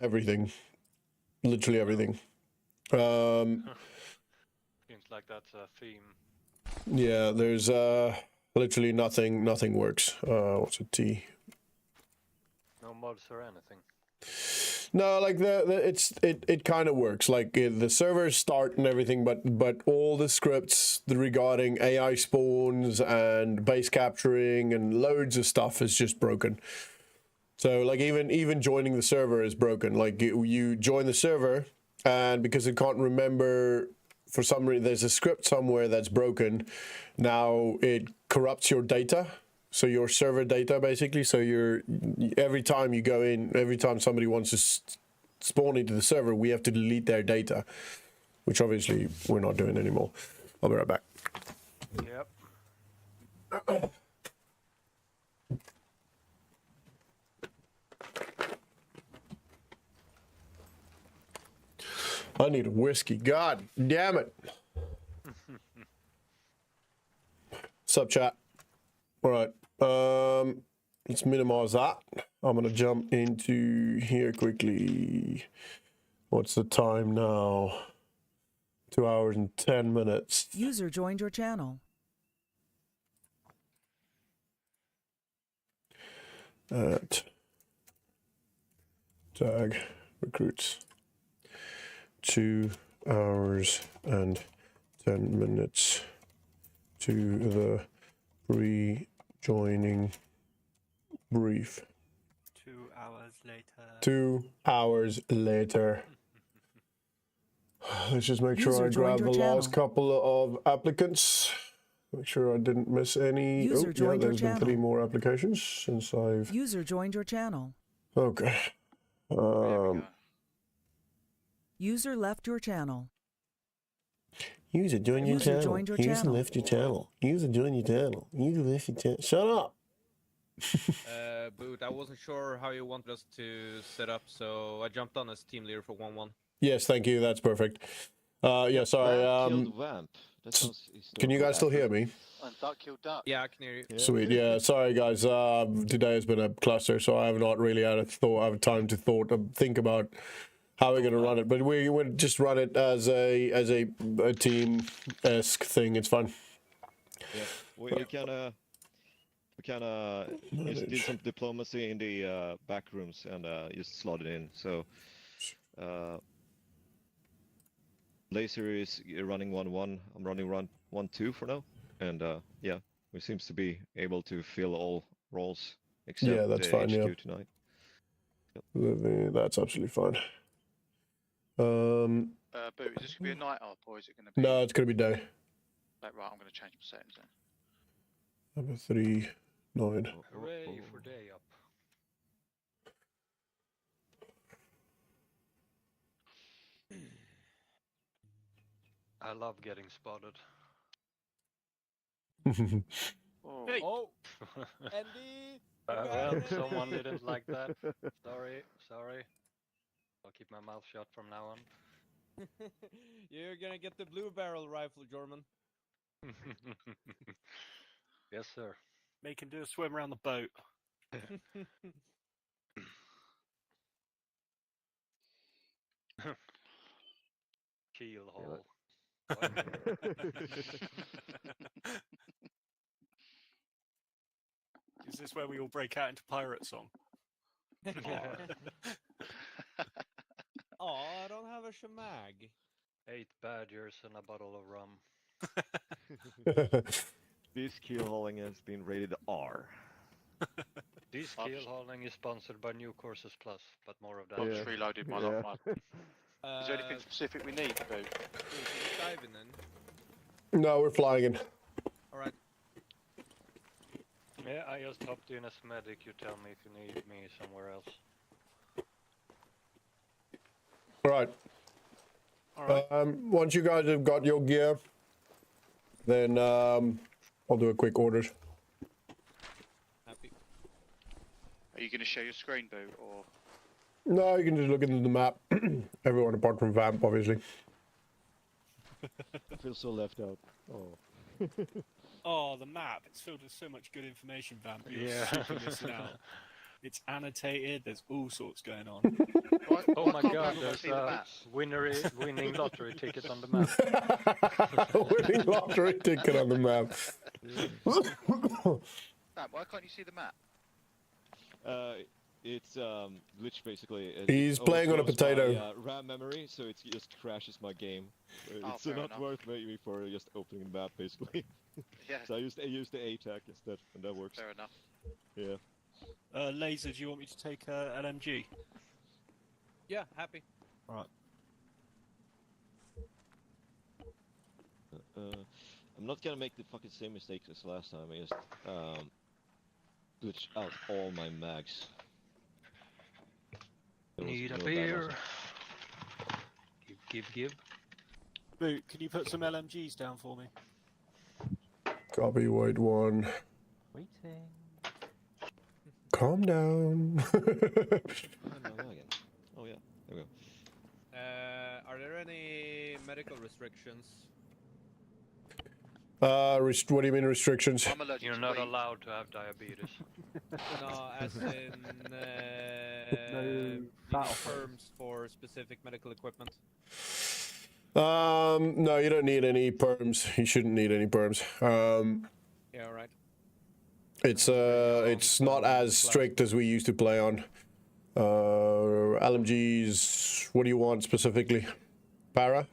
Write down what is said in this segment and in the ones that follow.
Everything. Literally everything. Seems like that's a theme. Yeah, there's literally nothing works. What's a T? No mods or anything. No, like it kind of works. Like the servers start and everything, but all the scripts regarding AI spawns and base capturing and loads of stuff is just broken. So like even joining the server is broken. Like you join the server, and because it can't remember, for some reason there's a script somewhere that's broken. Now it corrupts your data. So your server data, basically. So every time you go in, every time somebody wants to spawn into the server, we have to delete their data, which obviously we're not doing anymore. I'll be right back. Yep. I need a whiskey. God damn it. Sup, chat? All right. Let's minimize that. I'm gonna jump into here quickly. What's the time now? 2 hours and 10 minutes. User joined your channel. Tag recruits. 2 hours and 10 minutes to the pre-joining brief. 2 hours later. 2 hours later. Let's just make sure User I grab joined the your last channel. couple of applicants. Make sure I didn't miss any. User Oh, yeah, joined your there's been 3 channel. more applications since I've... User joined your channel. Okay. There we go. User left your channel. User join your User channel. joined your User channel. left your channel. User join your channel. User left your channel. Shut up. Boot, I wasn't sure how you wanted us to set up, so I jumped on as team leader for 1-1. Yes, thank you. That's perfect. Yeah, sorry. Killed Vamp. That sounds Can you guys still hear me? And duck killed duck. Yeah, I can hear you. Yeah. Sweet. Yeah, sorry guys. Today has been a cluster, so I have not really had time to think about how we're gonna run it. But we would just run it as a team-esque thing. It's fun. Yeah. We can just did some diplomacy in the back rooms and just slot it in. So Laser is running 1-1. I'm running 1-2 for now, and yeah, we seems to be able to fill all roles except Yeah, that's fine. HQ Yeah, tonight. that's absolutely fine. Boo, is this gonna be a night up or is it gonna be? No, it's gonna be day. Right, I'm gonna change my settings then. Number 3, 9. Hooray for day up. I love getting spotted. Oh, Hey. Oh, Andy! Well, someone didn't like that. Sorry. I'll keep my mouth shut from now on. You're gonna get the blue barrel rifle, German. Yes, sir. Make him do a swim around the boat. Keel hole. Is this where we all break out into pirate song? Oh, I don't have a shamag. 8 badgers and a bottle of rum. This keel hauling has been rated R. This keel hauling is sponsored by New Courses Plus, but more of that. I've just reloaded my long one. Is there anything Uh, specific we need, Boo? diving then. No, we're flying in. Alright. Yeah, I just hopped in as medic. You tell me if you need me somewhere else. All right. Once you guys have got your gear, then I'll do a quick orders. Happy. Are you gonna share your screen, Boo, or? No, you can just look into the map. Everyone apart from Vamp, obviously. I feel so left out. Oh. Oh, the map. It's filled with so much good information, Vamp. You're Yeah. super missing out. It's annotated. There's all sorts going on. Why- Oh why my can't god, people there's see the a map? winning lottery ticket on the map. Winning lottery ticket on the map. Sam, why can't you see the map? It's glitch basically. He's playing on a overflows potato. My, RAM memory, so it just crashes my game. Oh, It's fair not enough. worth maybe for just opening the map basically. Yeah, So I used the A tag instead, and that works. fair enough. Yeah. Laser, do you want me to take LMG? Yeah, happy. Right. I'm not gonna make the fucking same mistakes as last time. I just glitch out all my mags. There was Need a no bad beer. last Give. Boot, can you put some LMGs down for me? Copy, white one. Waiting. Calm down. time. Why am I lagging? Oh yeah, there we go. Are there any medical restrictions? What do you mean restrictions? I'm allergic You're to not weed. allowed to have diabetes. No, as in terms for specific medical equipment. No, you don't need any perms. You shouldn't need any perms. Yeah, all right. It's not as strict as we used to play on. LMGs. What do you want specifically? Para?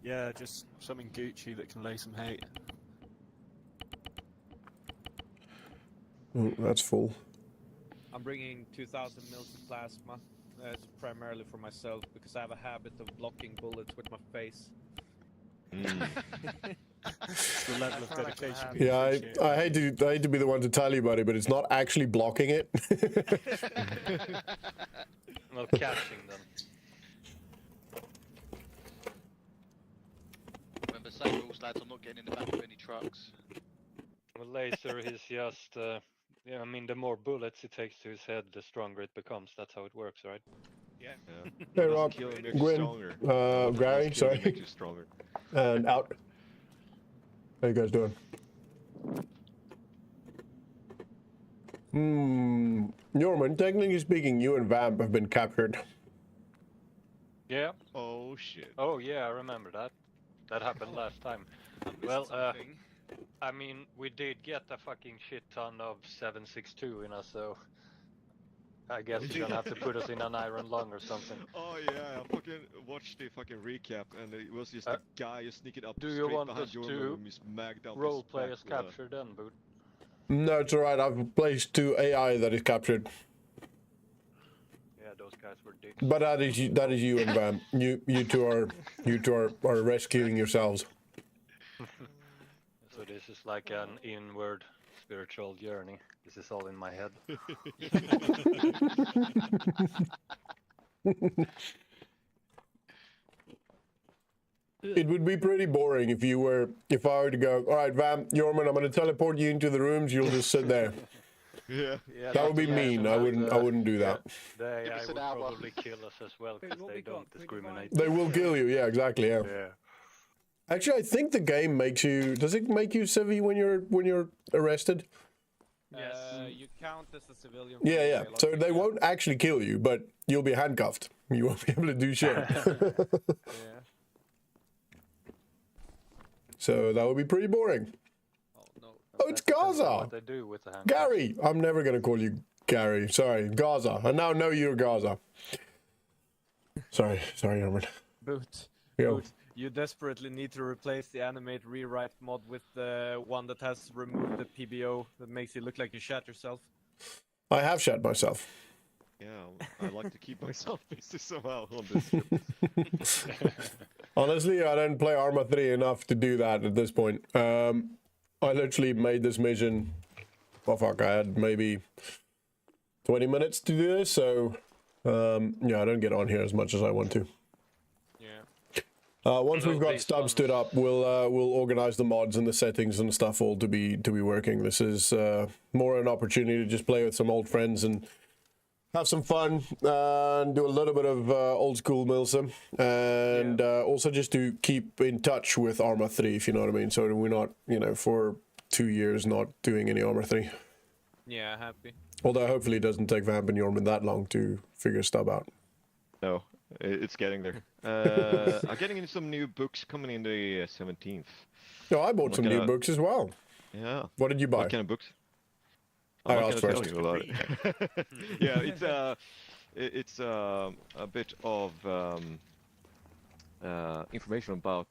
Yeah, just something Gucci that can lay some hate. Oh, that's full. I'm bringing 2,000 mils of plasma. It's primarily for myself because I have a habit of blocking bullets with my face. The level of dedication. we Yeah, appreciate. I hate to be the one to tell you, buddy, but it's not actually blocking it. Well, catching them. Remember, same rules, lads. I'm not getting in the back of any trucks. Well, laser is just, yeah, I mean, the more bullets he takes to his head, the stronger it becomes. That's how it works, right? Yeah. Yeah. Hey, Doesn't Rob, kill, it makes you Gwyn, stronger. Gary, Doesn't kill, it sorry. makes you stronger. And out. How you guys doing? Norman, technically speaking, you and Vamp have been captured. Yeah. Oh shit. Oh, yeah, I remember that. That happened last time. Well, I mean, we did get a fucking shit ton of 7.62 in us, so I guess you're gonna have to put us in an iron lung or something. Oh yeah, I fucking watched the fucking recap, and it was just a guy just sneaking up do you straight want behind us your to room, he's magged down Role his play back as with a- captured then, Boot. No, it's alright. I've placed 2 AI that is captured. Yeah, those guys were dicks. But that is you and Vamp. You two are rescuing yourselves. So this is like an inward spiritual journey. This is all in my head. It would be pretty boring if I were to go, alright, Vamp, Yorman, I'm gonna teleport you into the rooms, you'll just sit there. Yeah. Yeah, That would be that's the mean. reason I wouldn't do that. The Give AI us would an hour. probably kill us as well because what they we got? don't We discriminate. They will kill you, yeah, exactly, yeah. Yeah. Actually, I think the game does it make you civvy when you're arrested? Yes. You count as a civilian. Yeah, for yeah. the So biology, they yeah. won't actually kill you, but you'll be handcuffed. You won't be able to do shit. Yeah. So that would be pretty boring. Oh no. Oh, it's That depends on Gaza! What they do with the hand. Gary! I'm never gonna call you Gary. Sorry, Gaza. I now know you're Gaza. Sorry, Norman. Boot. Yo. Boot. You desperately need to replace the animate rewrite mod with the one that has removed the PBO that makes it look like you shot yourself. I have shot myself. Yeah, I like to keep myself busy somehow on this. Honestly, I don't play Arma 3 enough to do that at this point. I literally made this mission. Oh fuck, I had maybe 20 minutes to do this, so yeah, I don't get on here as much as I want to. Yeah. Once we've got These Stub stood ones- up, we'll organize the mods and the settings and stuff all to be working. This is more an opportunity to just play with some old friends and have some fun and do a little bit of old school MILSIM and also just to keep in touch with Arma 3, if you know what I mean. So we're not, for 2 years not doing any Arma 3. Yeah, happy. Although hopefully it doesn't take Vamp and Yorman that long to figure stuff out. No, it's getting there. I'm getting in some new books coming in the 17th. No, I bought What some kind new of- books as well. Yeah. What did you buy? What kind of books? I I'm not asked gonna first. tell you about it. Yeah, it's a bit of information about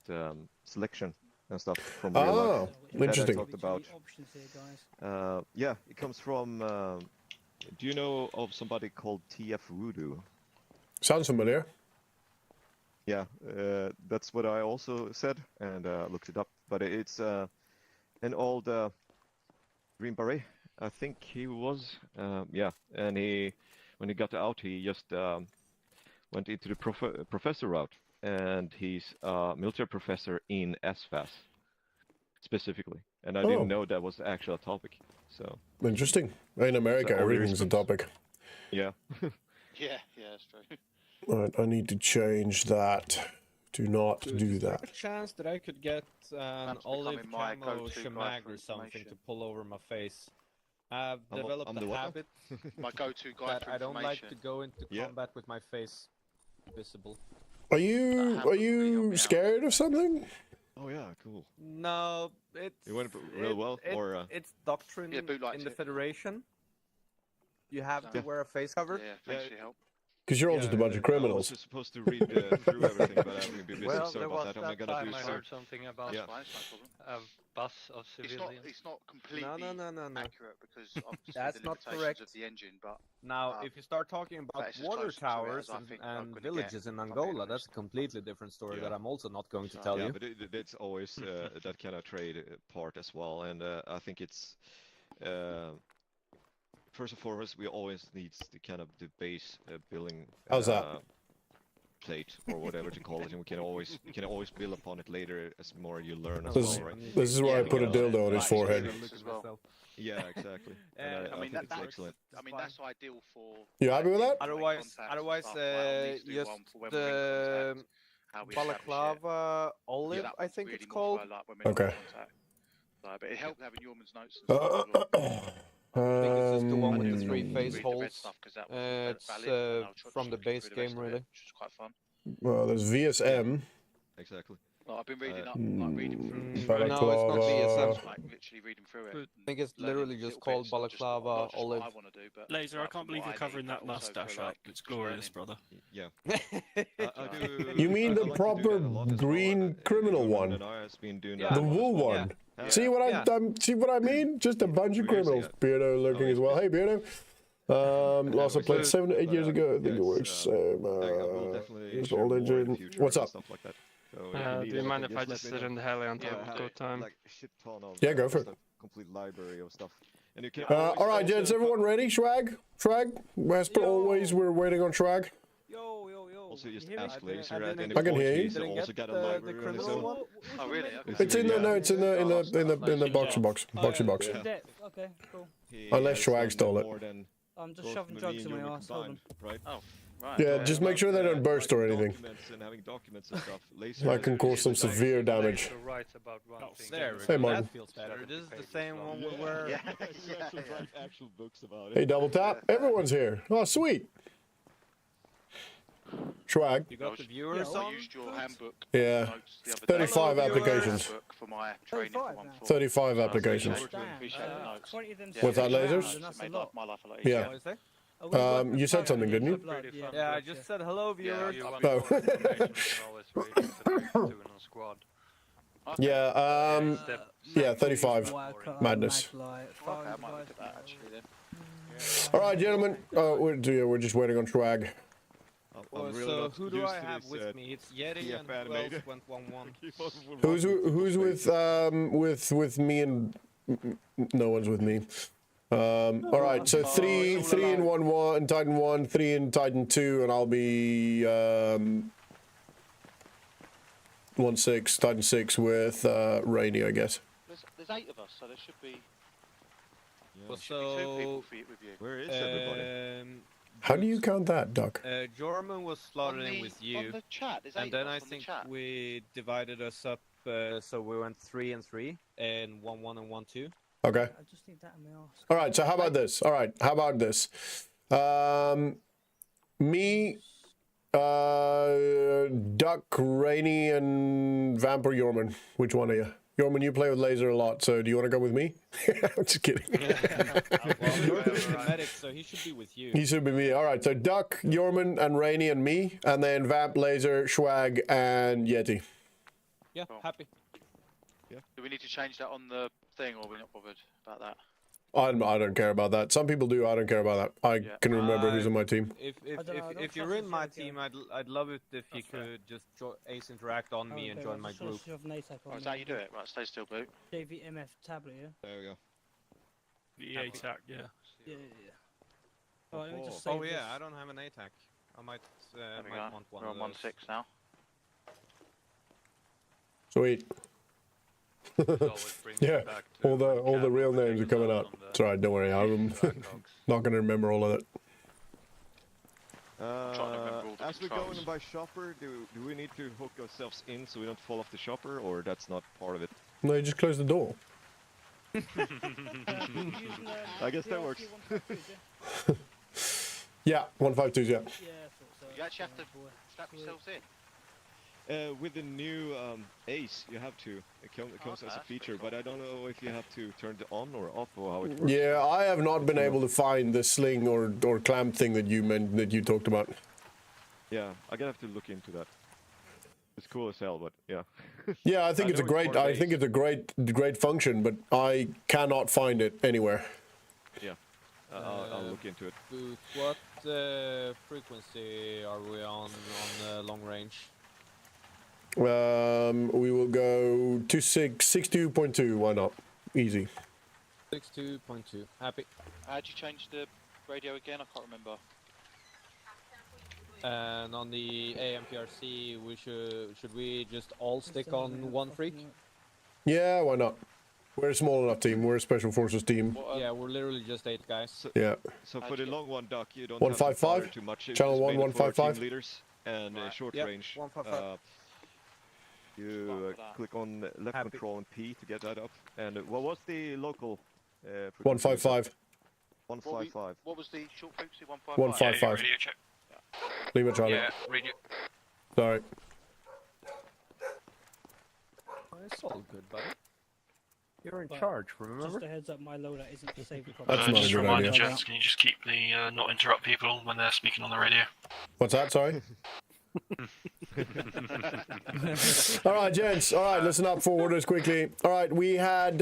selection and stuff from real life. Oh, That I interesting. talked about. Options here, guys. Yeah, it comes from. Do you know of somebody called T.F. Voodoo? Sounds familiar. Yeah, that's what I also said and looked it up. But it's an old Green Beret. I think he was. Yeah, and when he got out, he just went into the professor route, and he's a military professor in SFAS specifically. And I Oh. didn't know that was the actual topic. So Interesting. In America, So all the everything's a response- topic. yeah. Yeah, that's true. Alright, I need to change that. Do not do Is there that. a chance that I could get an Perhaps olive becoming my camo go-to guy shemag for or something to information. pull over my face? I've I'm developed the a what now? habit My go-to guy that for I don't like information. to go into Yeah. combat with my face visible. Are you That happened to me out. scared of something? Oh yeah, cool. No, it's It went real well, or it's doctrine Yeah, Boot liked in the it. Federation. You have to Yeah. wear a face cover. Yeah, thanks for your help. Because you're all just a bunch of criminals. I was supposed to read through everything, but I'm gonna be busy. Well, Sorry there was about that. I'm that not gonna time do I so. heard something about Yeah. That's fine, it's no problem. a bus of civilians. It's not completely No. accurate because obviously That's the not limitations correct. of the engine, but Now, if you start talking about that is as water close to it towers as I think I'm and gonna villages get, in if I'm being Angola, that's honest. a completely different story that Yeah. I'm also not going to So- tell Yeah, you. but it's always that kind of trade part as well, and I think it's first and foremost we always needs the kind of the base building. How's that? Plate or whatever to call it, and we can always build upon it later as more you learn as This- well, right? This is why I Yeah, put a because- dildo on his Right, forehead. yeah. as well. Yeah, exactly. And I I mean, think it's that's excellent. I mean, that's ideal for. You happy with that? Otherwise, just the balaclava olive, Yeah, I think it's called. Okay. But it helped having Yorman's notes. I think this is the one with the Um, three face holes. It's from the base game, really. Which is quite fun. Well, there's VSM. Exactly. Like, I've been reading up, like reading through. Mm, Balaclava. no, it's not VSM. Like literally reading through it. I think it's learning literally just little called bits, not just what- balaclava not just what olive. I want to do, but Laser, I like, can't from believe what you're I covering need, that but also mustache for, out. like, It's glorious, learning. brother. Yeah. I do, You mean I the like to do proper that a lot as well, green and criminal Yorman one? and I has been doing Yeah. that The a lot as wool well. one. Yeah. See what Yeah. see what I mean? Just a bunch of We're using criminals. it. Beardo lurking Oh, as well. Hey, Beardo. Last I played good, 7 to 8 but, years ago. I think yeah, it it's, works. I will definitely it's share old more in the engine. future What's and up? stuff like that. So if Do need you anything, mind if I let just me sit know. in the heli until Yeah, it's we'll go do. time? Like a shit ton of Yeah, go for just it. a complete library of stuff. And you can All right, gents, everyone ready? Swag? As per always, we're waiting on Swag. Yo. Also just You hear me? ask I didn't- Laser I at didn't any I can point. hear you. He's Didn't also get got a the library on his criminal own. one? Oh really? It's It's in the Yeah. no, it's in the boxy box. Boxy box. In depth. Okay, cool. He Unless has Swag done stole it. more than I'm just both shoving me drugs and in my Yorman ass. Hold on. combined, right? Oh, right. Yeah, just make sure they don't burst or Like anything. documents and having documents and stuff. Laser That can cause some severe damage. Laser writes about one thing. There we Hey, go. Martin. That feels better. This is the same one we were. Yeah. actual books about Hey, double tap. Everyone's here. Oh, sweet. Swag. You got the viewers I on? used your handbook Yeah. notes the other day. 35 Your applications. handbook for my training 35 for now. 1-4. 35 So I applications. really appreciate the notes. 20 of them Yeah. Without sitting lasers? around, and that's It a made lot. my life a lot Yeah. easier. What is that? Are we working You said fire something, didn't you? blood? Pretty Yeah. fun. Yeah, I just said hello, viewers. You want Oh. more information, you can always read Infantry Platoon and Squad. Yeah, Step yeah, 35. Wire cut, Madness. maglite, Okay, fire I might look device. at that actually then. all right, gentlemen. We're just waiting on Swag. Well, so who do I have with me? It's Yeti and who else went 1-1. Who's with me and no one's with me. All right, so three in 1-1, Titan 1, 3 in Titan 2, and I'll be 1-6, Titan 6 with Rainy, I guess. There's 8 of us, so there should be, Well, should be 2 people so, for you, with you. Where is everybody? How do you count that, Duck? Jorman was slotted On in the- with On you, the chat, there's 8 and then of us I on the think chat. we divided us up, so we went 3 and 3, and 1-1 and 1-2. Okay. I just need that in my arse. All right. So how about this? All right. How about this? Me, Duck, Rainy, and Vamp or Yorman. Which one are you? Yorman, you play with laser a lot, so do you want to go with me? I'm just kidding. Well, you're the medic, so he should be with you. He should be me. All right, so Duck, Yorman, and Rainy, and me, and then Vamp, Laser, Schwag, and Yeti. Yeah, Cool. happy. Do we need to change that on the thing, or we're not bothered about that? I don't care about that. Some people do. I don't care about that. I Yeah. can remember who's on my team. If I don't know, I don't if you're trust in the my JVT. team, I'd love it if you That's fair. could just ace interact on me and join my group. You have an ATAC on Oh, is that how you do it? Right, stay still, boot. JVMF tablet, yeah? There we go. The ATAC, yeah. Yeah, yeah, yeah. Oh, let me just save Oh yeah, this. I don't have an ATAC. I might There we might go. want one. We're on of those. 1.6 now. Sweet. Always brings Yeah, me back to all the when real Cam was names are taking coming out out. on the It's alright, don't worry. I'm Black Dogs. not gonna remember all of it. trying to remember all the As we go controls. in by shopper, do we need to hook ourselves in so we don't fall off the shopper, or that's not part of it? No, you just close the door. I guess that works. Yeah, 152s, yeah. Yeah, I thought so. You actually have to Oh, boy. strap Sweet. yourselves in. With the new Ace, you have to. It comes Okay, as a that's pretty feature, cool. but I don't know if you have to turn it on or off or how it works. Yeah, I have not been able to find the sling or clamp thing that you talked about. Yeah, I'm gonna have to look into that. It's cool as hell, but yeah. Yeah, I think I it's a know it's great. part of I think Ace. it's a great function, but I cannot find it anywhere. I'll look into it. Boot, what frequency are we on long range? We will go 62.2. Why not? Easy. 62.2. Happy. How'd you change the radio again? I can't remember. And on the AMPRC, we should we just all stick Just on one freak? Yeah, why not? We're a small enough team. We're a special forces team. What, Yeah, we're literally just 8 guys. Yeah. So How'd for the you- long one, Duck, you don't 155? have to fire too much. It's Channel just 1, mainly for 155? team leaders and Right. short Yep, range. 155. You Smart for that. click on left Happy. control and P to get that up. And what was the local? 155. 155. What was the short frequency? 155? 155. Radio check. Lima Charlie. Yeah, radio. Sorry. It's all good, buddy. You're in But charge, remember? Just a heads up, my loadout isn't saved. That's not a Just good a reminder, idea. gents, can you just keep the not interrupt people when they're speaking on the radio? What's that? Sorry. All right, gents. All right, listen up for orders quickly. All right, we had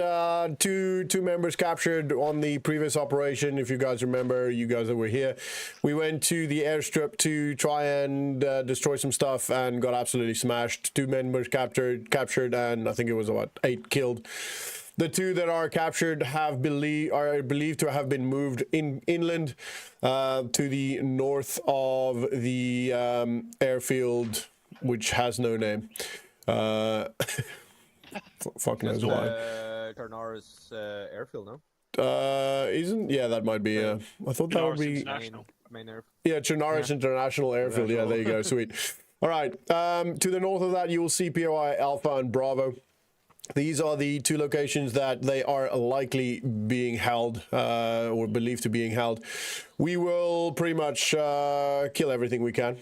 two members captured on the previous operation. If you guys remember, you guys that were here, we went to the airstrip to try and destroy some stuff and got absolutely smashed. 2 members captured, and I think it was about 8 killed. The 2 that are captured are believed to have been moved inland to the north of the airfield, which has no name. Fuck knows why. Carnar's airfield, no? Isn't? Yeah, that might be. I thought that would be. International. Main airfield. Yeah, Chernarus International Airfield. Yeah, there you go. Sweet. All right. To the north of that, you will see POI Alpha and Bravo. These are the 2 locations that they are likely being held, or believed to being held. We will pretty much kill everything we can.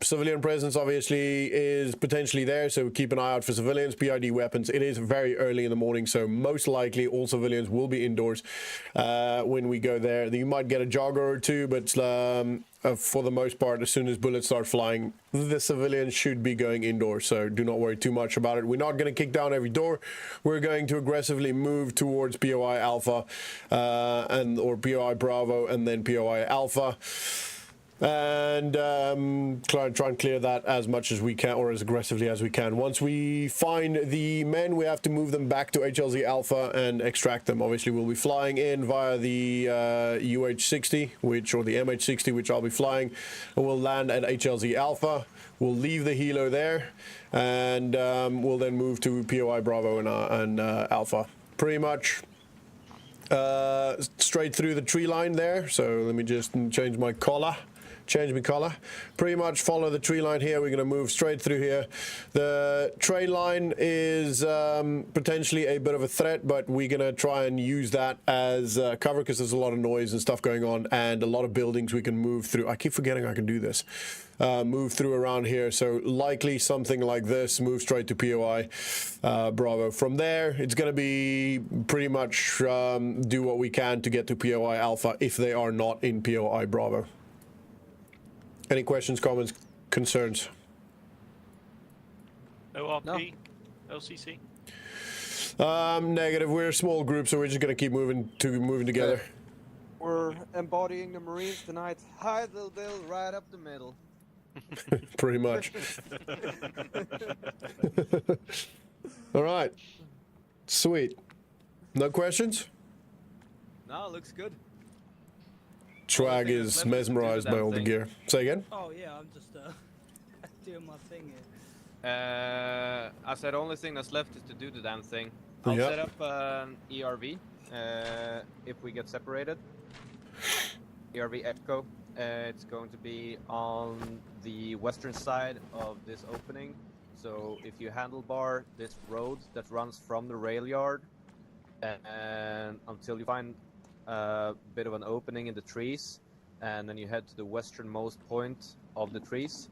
Civilian presence obviously is potentially there, so keep an eye out for civilians, PID weapons. It is very early in the morning, so most likely all civilians will be indoors when we go there. You might get a jogger or 2, but for the most part, as soon as bullets start flying, the civilians should be going indoors, so do not worry too much about it. We're not going to kick down every door. We're going to aggressively move towards POI Alpha or POI Bravo and then POI Alpha, and try and clear that as much as we can, or as aggressively as we can. Once we find the men, we have to move them back to HLZ Alpha and extract them. Obviously, we'll be flying in via the UH-60, or the MH-60, which I'll be flying, and we'll land at HLZ Alpha. We'll leave the helo there, and we'll then move to POI Bravo and Alpha. Pretty much straight through the tree line there. So let me just change my color change my color. Pretty much follow the tree line here. We're going to move straight through here. The train line is potentially a bit of a threat, but we're going to try and use that as cover because there's a lot of noise and stuff going on and a lot of buildings we can move through. I keep forgetting I can do this. Move through around here. So likely something like this, move straight to POI Bravo. From there, it's going to be pretty much do what we can to get to POI Alpha if they are not in POI Bravo. Any questions, comments, concerns? ORP, LCC. Negative. We're a small group, so we're just gonna keep moving together. We're embodying the Marines tonight. High the bill right up the middle. Pretty much. All right. Sweet. No questions? No, looks good. Swag is mesmerized by all the gear. Say again? Oh yeah, I'm just doing my thing here. I said only thing that's left is to do the damn thing. I'll Yeah. set up an ERV if we get separated. ERV Echo. It's going to be on the western side of this opening. So if you handlebar this road that runs from the rail yard and until you find a bit of an opening in the trees, and then you head to the westernmost point of the trees,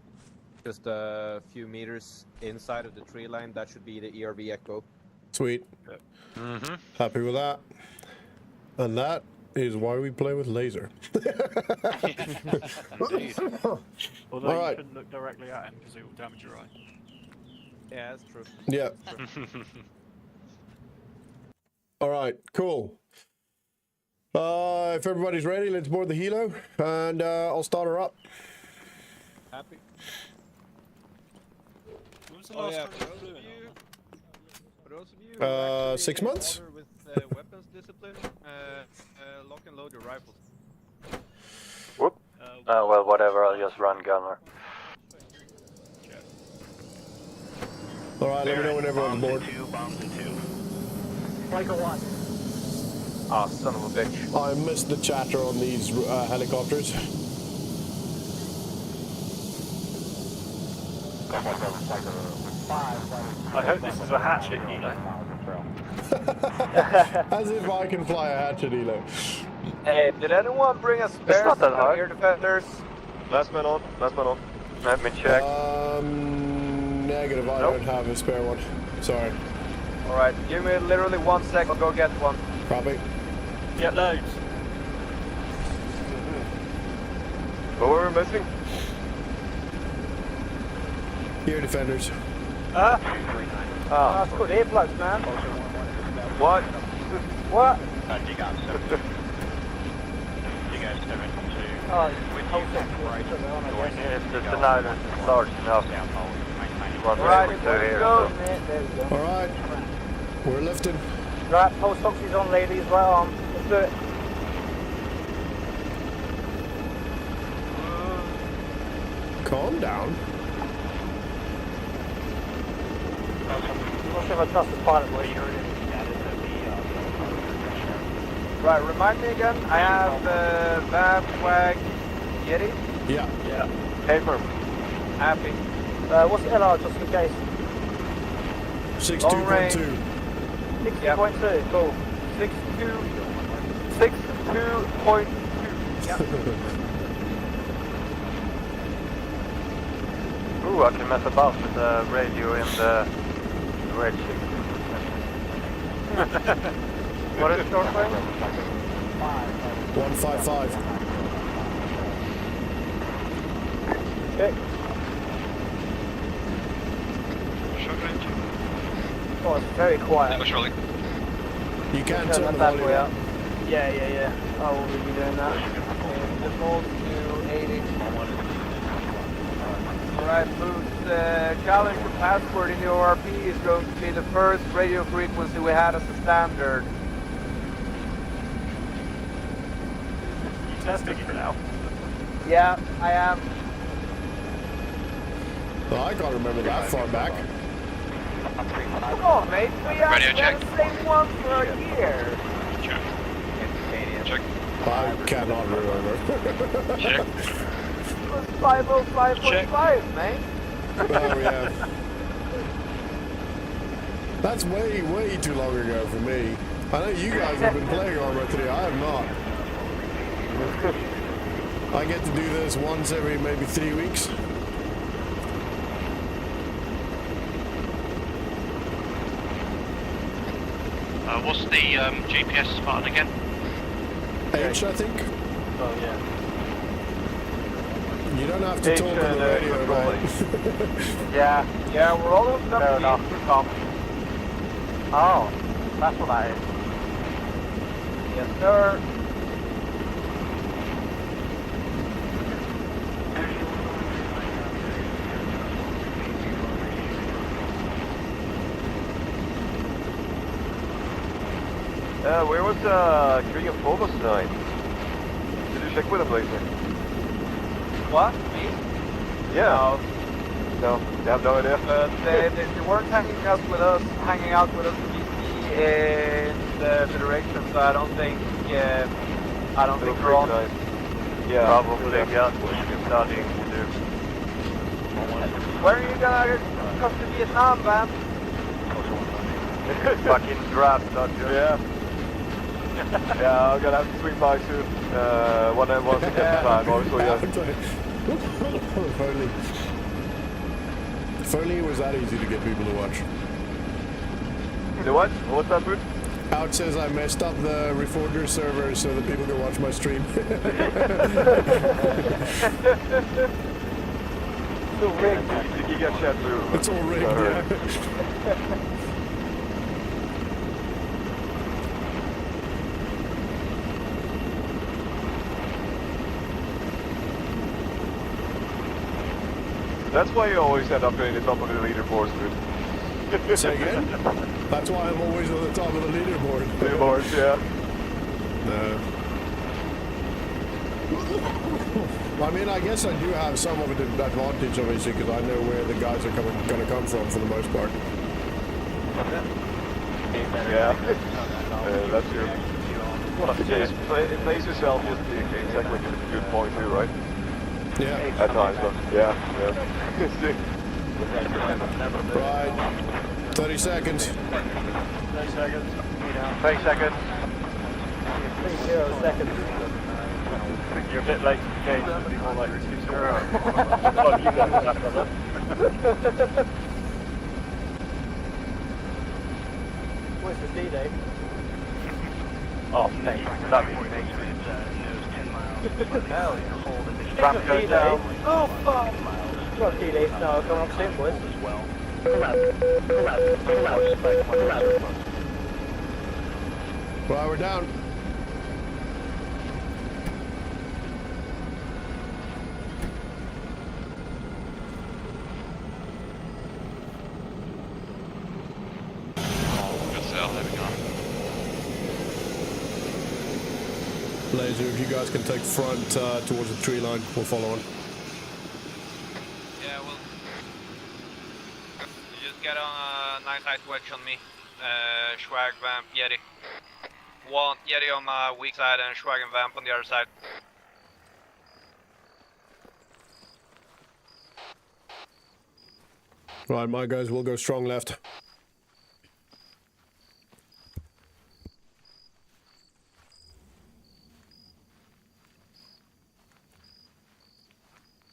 just a few meters inside of the tree line. That should be the ERV Echo. Sweet. Happy with that. And that is why we play with laser. Indeed. Although All you right. shouldn't look directly at him because it will damage your eye. Yeah, that's true. Yeah. All right, cool. If everybody's ready, let's board the helo, and I'll start her up. Happy. When was the last time for you those flew of in you, armor? for those of you who actually 6 months? bother with weapons discipline, lock and load your rifles. Well, whatever, I'll just run gunner. All right, let me know when everyone's bored. Ah, son of a bitch. I missed the chatter on these helicopters. I hope this is a hatchet, Hilo. As if I can fly a hatchet, Hilo. Hey, did anyone bring a spare not that hard. air defenders? Last man on. Last man on. Let me check. Negative, I Nope. don't have a spare one. Sorry. Alright, give me literally 1 sec, I'll go get one. Copy. Get loads. Who are we missing? Here, defenders. Huh? Oh. That's good earplugs, man. What? What? You guys 7 to Oh, If the denial is large enough, what Right, we do there we here. go. there we go. All right. We're lifting. Right, post oxy's on, ladies, right arm. Let's do it. Calm down. I'm not sure if I trust the pilot voice. Right, remind me again, I have Van Swag Yeti. Yeah. Yeah. Paper. Happy. What's the LR, just in case? 62.2. 60.2, cool. 62.2. Yep. Ooh, I can mess about with the radio in the red ship. What is short range? 155. Okay. Oh, it's very quiet. You can Turn turn that the bad volume boy up. up. Yeah. I will be doing that. Default to 80. Alright, Boots, challenge your password in the ORP is going to be the first radio frequency we had as a standard. You testing it now? Yeah, I am. Oh, I can't remember that far back. Come on, mate. We have had the same one for a year. I cannot remember. Oh, was 505.5, man. Oh yeah. That's way, way too long ago for me. I know you guys have been playing Arma 3. I have not. I get to do this once every maybe 3 weeks. What's the GPS button again? H, I think. Oh, yeah. You don't have to talk on the radio, right? Yeah, we're all open up Fair to enough. the com. Oh, that's what that is. Yes, sir. Where was Krieg and Phobos tonight? Did you check with him lately? What? Me? Yeah. No, you have no idea? They weren't hanging out with us in the Federation, so I don't think we're on. Yeah. Probably got what you're studying to do. Where are you gonna come to Vietnam, man? Fucking draft, don't you? Yeah. Yeah, I'm gonna have to swing by soon. Once I get the time, also, yeah. If only it was that easy to get people to watch. The what? What's that, Boot? Out says I messed up the reforger server so that people can watch my stream. So rigged. You get chat through. It's all rigged, yeah. That's why you always end up in the top of the leaderboards, dude. Say again? That's why I'm always on the top of the leaderboard. Leaderboards, yeah. No. I mean, I guess I do have some of an advantage, obviously, because I know where the guys are going to come from for the most part. Yeah. That's true. Place yourself is exactly a good point too, right? Yeah. At times, but yeah. Right. 30 seconds. 30 seconds. 30 seconds. 0 seconds. You're a bit late to the game. More like 2-0. Fuck you guys, that brother. Where's the D-Day? Oh, mate. That'd be amazing. Ramp goes down. Oh, fuck! Got D-Day now, coming up soon, boys. As well. Well, we're down. Laser, if you guys can take front towards the tree line, we'll follow on. Yeah, well, you just get on a nice height wedge on me. Schwag, vamp, Yeti. One Yeti on my weak side and Schwag and vamp on the other side. Right, my guys will go strong left.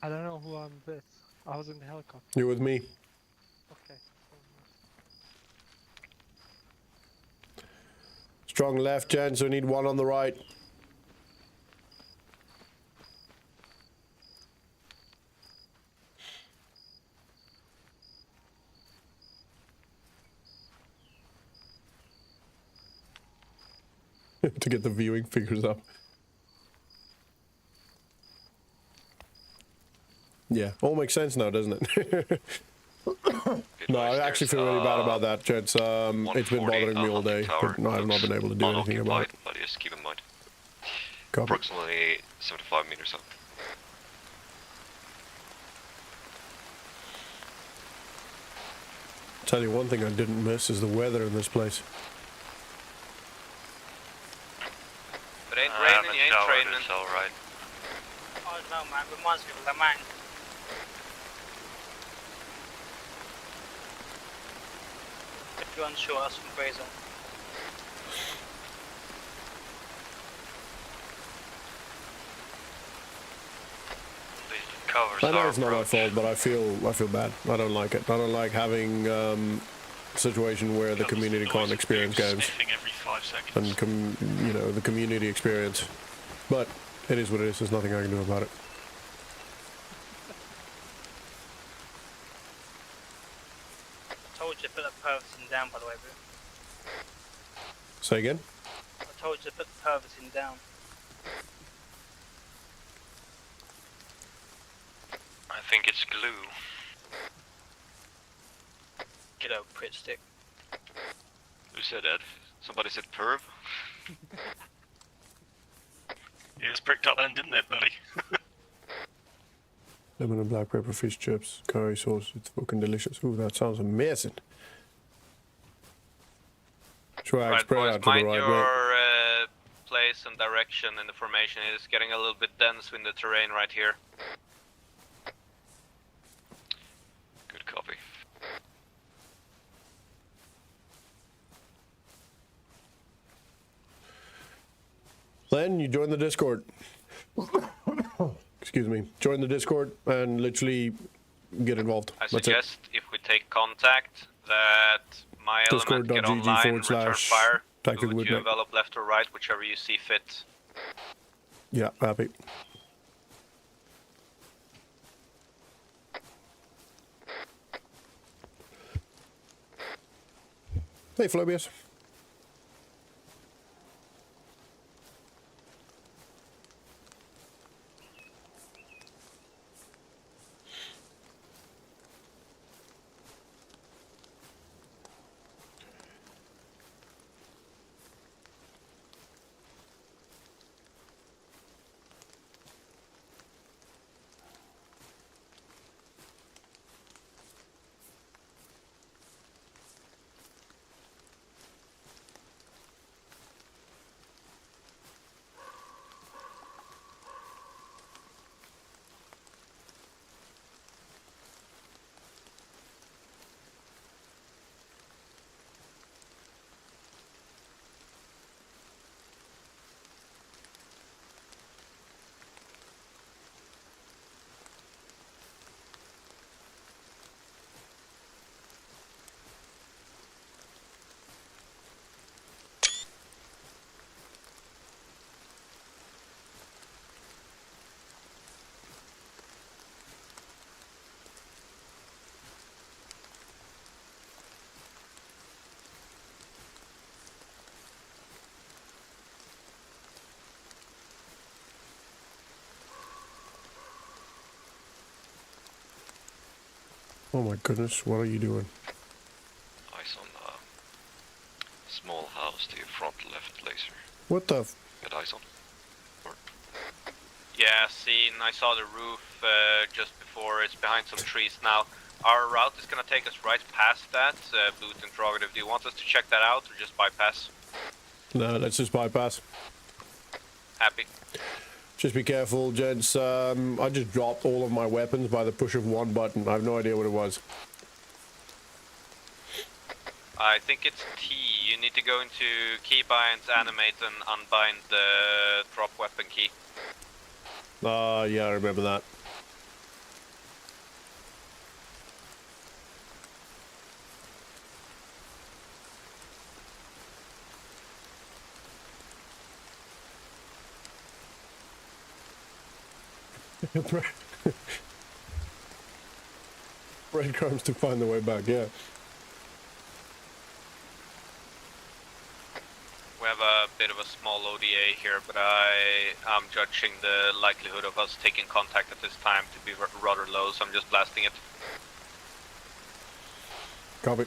I don't know who I'm with. I was in the helicopter. You're with me. Okay. Strong left, gents. We need one on the right. To get the viewing figures up. Yeah, all makes sense now, doesn't it? No, I actually feel really bad about that, gents. It's been bothering me all day, but no, I've not been able to do anything about it. But just keep in mind. Copy. Approximately 75 meters up. Tell you one thing I didn't miss is the weather in this place. It ain't raining, you ain't training. It's alright. Oh, no, man. Good morning, good man. If you're unsure, ask from Fraser. I know it's not my fault, but I feel bad. I don't like it. I don't like having a situation where the community can't experience games. Every 5 seconds. And you know, the community experience. But it is what it is. There's nothing I can do about it. I told you to put the pervitin down, by the way, bro. Say again? I told you to put the pervitin down. I think it's glue. Get over, Prit stick. Who said that? Somebody said perv? Yeah, it's pricked up then, didn't it, buddy? Lemon and black pepper fish chips, curry sauce. It's fucking delicious. Ooh, that sounds amazing. Swag, Right, spread boys, out to the mind right, your mate. place and direction in the formation. It is getting a little bit dense in the terrain right here. Good copy. Len, you join the Discord. Excuse me. Join the Discord and literally get involved. I That's suggest if we take contact that my element get online, return fire, tactical move to Bootneck. envelop left or right, whichever you see fit. Yeah, happy. Hey, Flobius. Oh my goodness, what are you doing? Eyes on small house to your front left laser. What the f- Get eyes on. Yeah, seen. I saw the roof just before. It's behind some trees now. Our route is gonna take us right past that. Boot interrogative. Do you want us to check that out or just bypass? No, let's just bypass. Happy. Just be careful, gents. I just dropped all of my weapons by the push of one button. I have no idea what it was. I think it's T. You need to go into keybinds, animate, and unbind the drop weapon key. Yeah, I remember that. Breadcrumbs to find the way back, yeah. We have a bit of a small ODA here, but I'm judging the likelihood of us taking contact at this time to be rather low, so I'm just blasting it. Copy.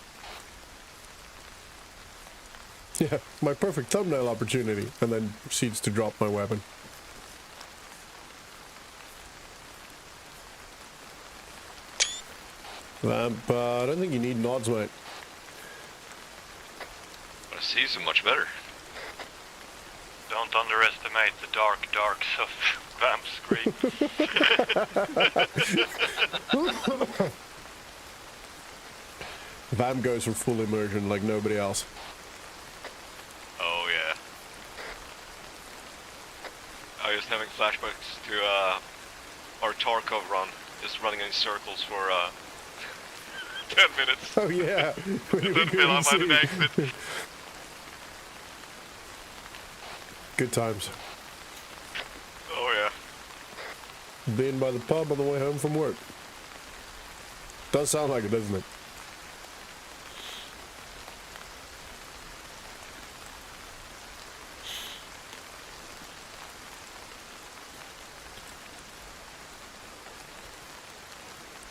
Yeah, my perfect thumbnail opportunity, and then proceeds to drop my weapon. I don't think you need nods, mate. I see so much better. Don't underestimate the dark stuff Bam scream. Vam goes for full immersion like nobody else. Oh yeah. I was having flashbacks to our Tarkov run, just running in circles for 10 minutes. Oh yeah. And then fill out by the exit. Good times. Oh yeah. Being by the pub on the way home from work. Does sound like it, doesn't it?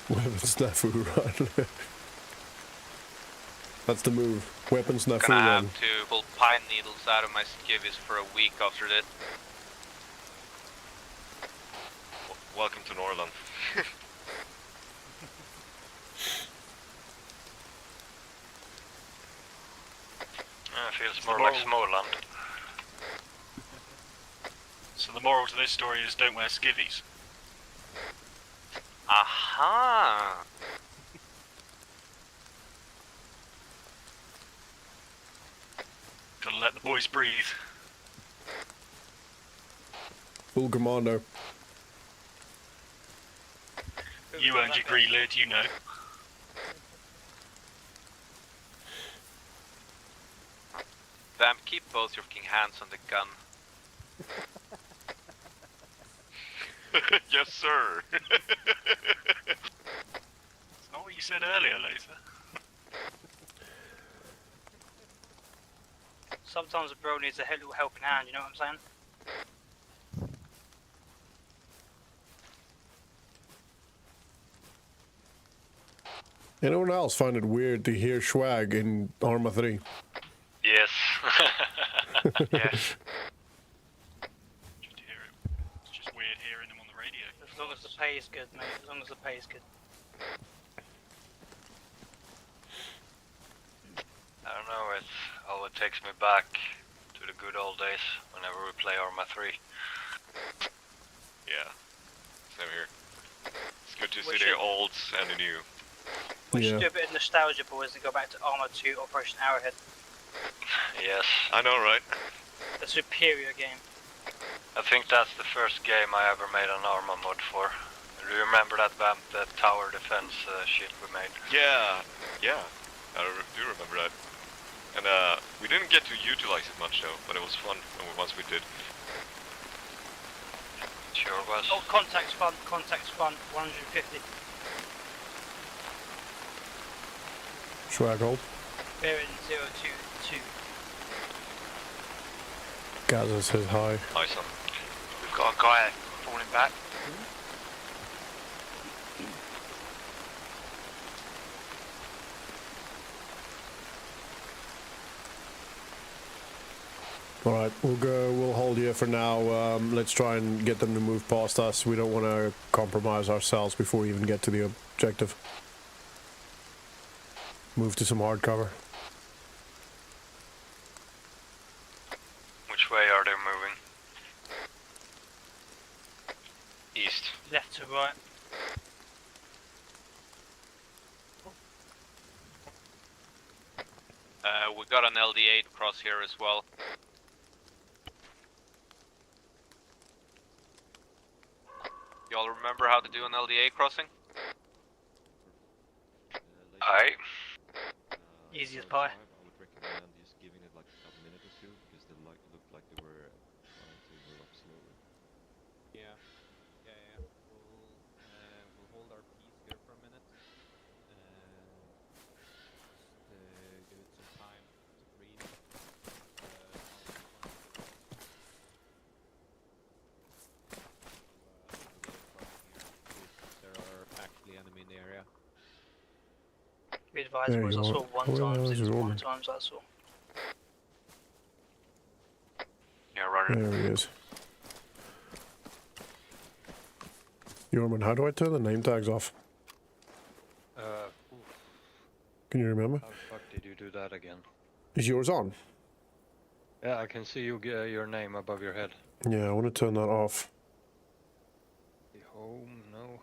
Weapon snafu run. That's the move. Weapon snafu Gonna run. have to pull pine needles out of my skivvies for a week after this. Welcome to Norland. Feels more like Småland. So the moral to this story is don't wear skivvies. Aha! Gotta let the boys breathe. Full commando. You earned your green lid, you know. Vamp, keep both your fucking hands on the gun. Yes, sir. It's not what you said earlier, Laser. Sometimes a bro needs a little helping hand, you know what I'm saying? Anyone else find it weird to hear swag in Arma 3? Yes. Yes. Just hear it. It's just weird hearing them on the radio. As long as the pay is good, mate. As long as the pay is good. I don't know, it takes me back to the good old days whenever we play Arma 3. Yeah, same here. It's good to see the olds and the new. We should do a bit of nostalgia, boys, and go back to Arma 2 Operation Arrowhead. Yes. I know, right? The superior game. I think that's the first game I ever made an Arma mod for. Do you remember that Vamp, the tower defense shit we made? Yeah, yeah. I do remember that. And we didn't get to utilize it much though, but it was fun once we did. Sure was. Oh, contacts fun, 150. Swag hold. Bearing 022. Gaza says hi. Nice one. We've got a guy falling back. Alright, we'll hold here for now. Let's try and get them to move past us. We don't want to compromise ourselves before we even get to the objective. Move to some hard cover. Which way are they moving? East. Left to right. We got an LD8 across here as well. Y'all remember how to do an LDA crossing? Aye. Easy as pie. I would recommend just giving it like a minute or two because they looked like they were trying to move up slowly. Yeah. We'll hold our peace here for a minute. Just give it some time to breathe. There are actually enemy in the area. Be advised, boys, I saw one time, since one times I saw. Yeah, right. There he is. Yorman, how do I turn the name tags off? Can you remember? How the fuck did you do that again? Is yours on? Yeah, I can see you your name above your head. Yeah, I want to turn that off. no.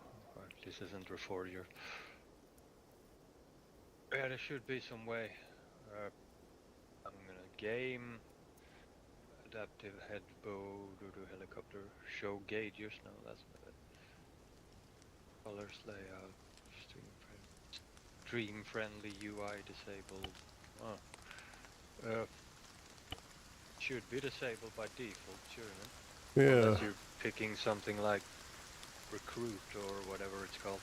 This isn't reforger. Yeah, there should be some way. I'm gonna game. Adaptive head bow, do helicopter, show gauges. No, that's not it. Colors, layout, stream friendly UI disabled. Oh. Should be disabled by default, shouldn't it? Yeah. Unless you're picking something like recruit or whatever it's called.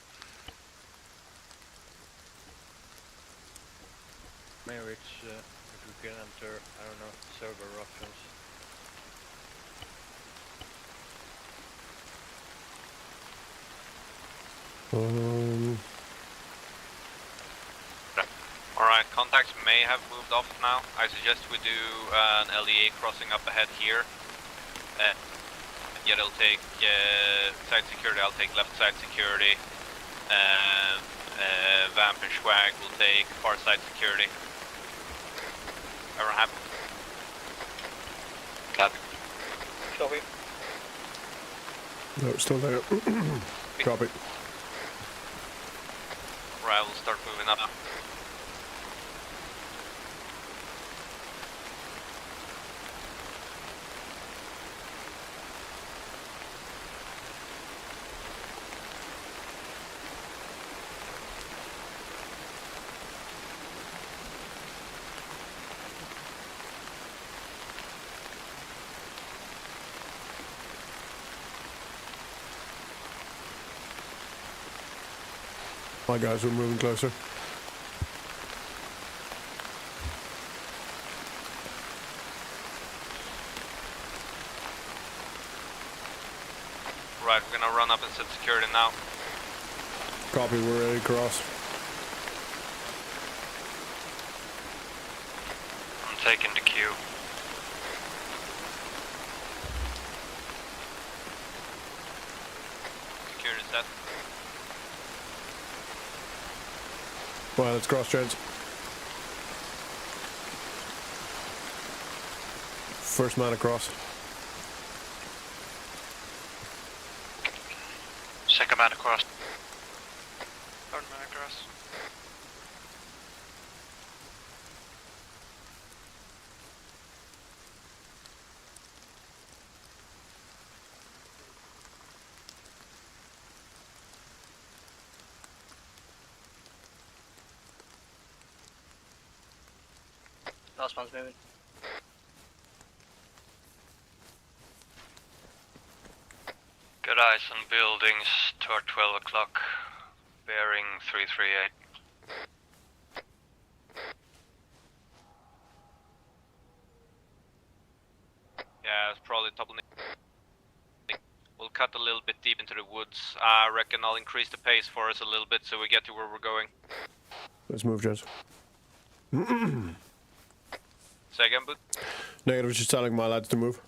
Maybe it's if you can enter, I don't know, server options. Alright, contacts may have moved off now. I suggest we do an LEA crossing up ahead here. Yeah, they'll take side security, I'll take left side security. Vamp and Schwag will take far side security. Ever happen? Copy. Copy. No, it's still there. Copy. Right, we'll start moving up. My guys, we're moving closer. Right, we're gonna run up and set security now. Copy, we're ready to cross. I'm taking the queue. Security set. Well, let's cross, gents. First man across. Second man across. Third man across. Last one's moving. Good eyes on buildings toward 12 o'clock. Bearing 338. Yeah, it's probably top of the... We'll cut a little bit deep into the woods. I reckon I'll increase the pace for us a little bit so we get to where we're going. Let's move, gents. Say again, Boot? Negative, just telling my lads to move.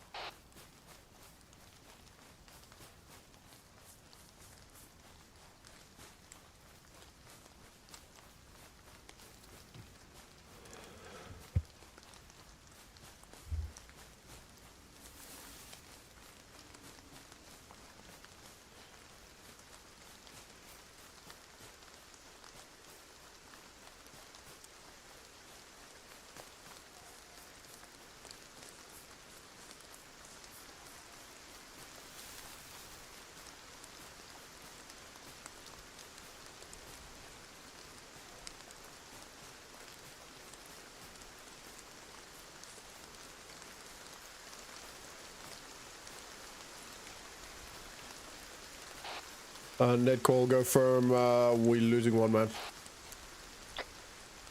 Net call, go firm. We're losing one man.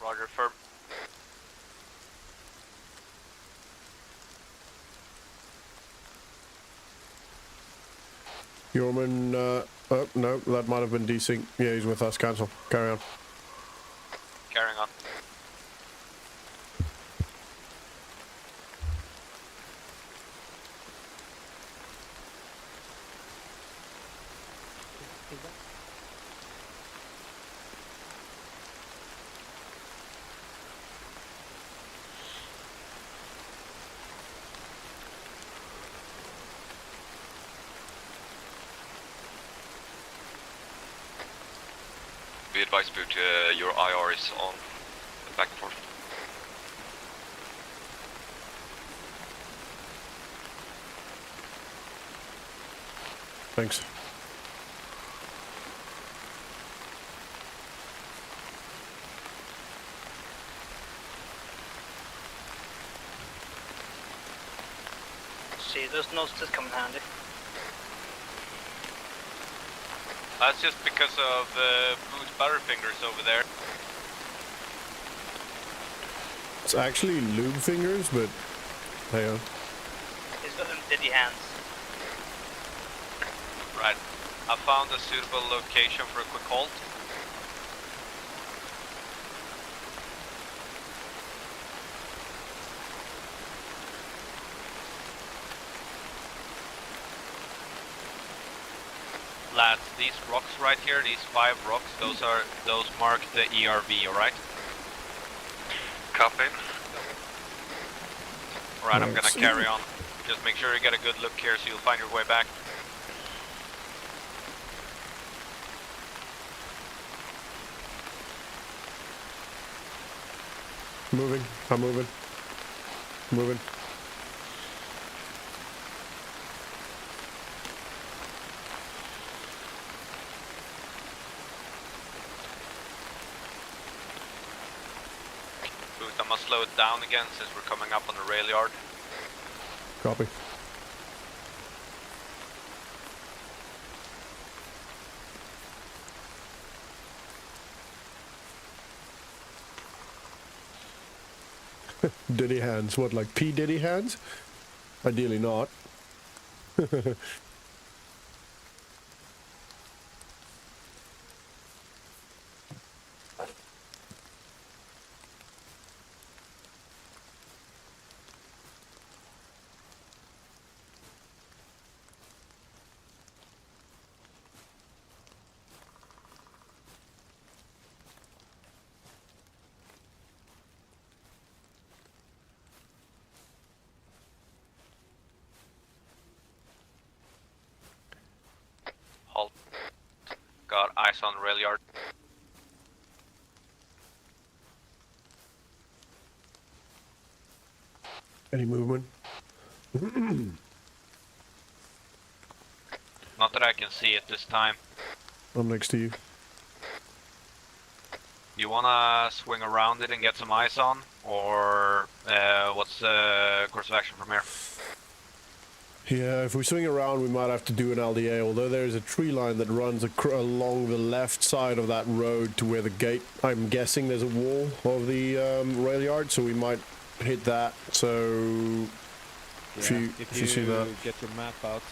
Roger, firm. Yorman, oh, no, that might have been desync. Yeah, he's with us. Cancel. Carry on. Carrying on. advise Boot, your IR is on. Back and forth. Thanks. See, those notes that come in handy. That's just because of Boot's butterfingers over there. It's actually lube fingers, but hang on. He's got them diddy hands. Right. I found a suitable location for a quick halt. Lads, these rocks right here, these 5 rocks, those mark the ERV, alright? Copy. Alright, I'm gonna carry on. Just make sure you get a good look here so you'll find your way back. Moving. I'm moving. Moving. Boot, I must slow it down again since we're coming up on the rail yard. Copy. Diddy hands. What, like P. Diddy hands? Ideally not. Halt. Got eyes on the rail yard. Any movement? Not that I can see it this time. I'm next to you. You wanna swing around it and get some eyes on? Or what's the course of action from here? Yeah, if we swing around, we might have to do an LDA, although there's a tree line that runs along the left side of that road to where the gate, I'm guessing there's a wall of the rail yard, so we might hit that. So if you see that, get your map out,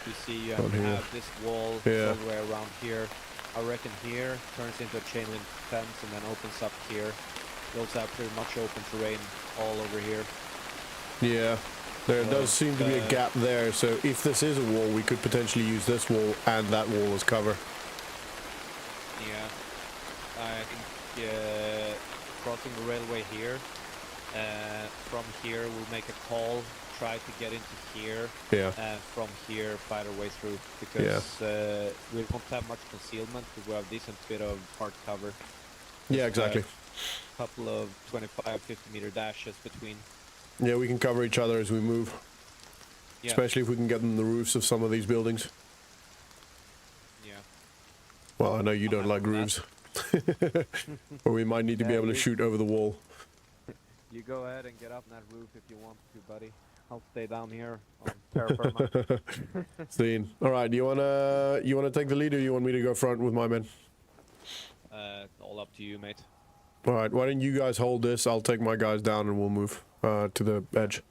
you see you On here. have this wall Yeah. all the way around here. I reckon here turns into a chain link fence and then opens up here. You also have pretty much open terrain all over here. yeah, there does seem to be a gap there, so if this is a wall, we could potentially use this wall and that wall as cover. Yeah, I think crossing the railway here. From here, we'll make a call, try to get into here, Yeah. and from here fight our way through, because we won't have much concealment, but we have a decent bit of hard cover. Yeah, exactly. A couple of 25-50 meter dashes between. Yeah, we can cover each other as we move. Yeah. Especially if we can get on the roofs of some of these buildings. Yeah. Well, I know you don't like roofs. Or we might need to be able to shoot over the wall. You go ahead and get up on that roof if you want to, buddy. I'll stay down here on terra firma. Seen. All right, you wanna take the lead, or you want me to go front with my men? All up to you, mate. All right, why don't you guys hold this? I'll take my guys down and we'll move to the edge.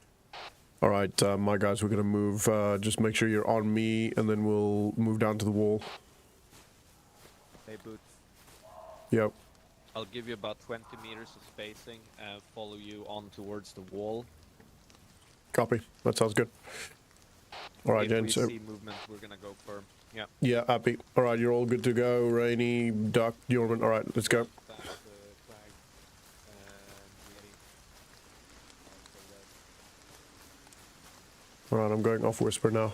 All right, my guys, we're gonna move. Just make sure you're on me, and then we'll move down to the wall. Hey, Boots. Yep. I'll give you about 20 meters of spacing and follow you on towards the wall. Copy. That sounds good. All right, if gents. we see movement, we're gonna go firm. Yeah. Yeah, happy. All right, you're all good to go. Rainy, Duck, Yorman. All right, let's go. All right, I'm going off whisper now.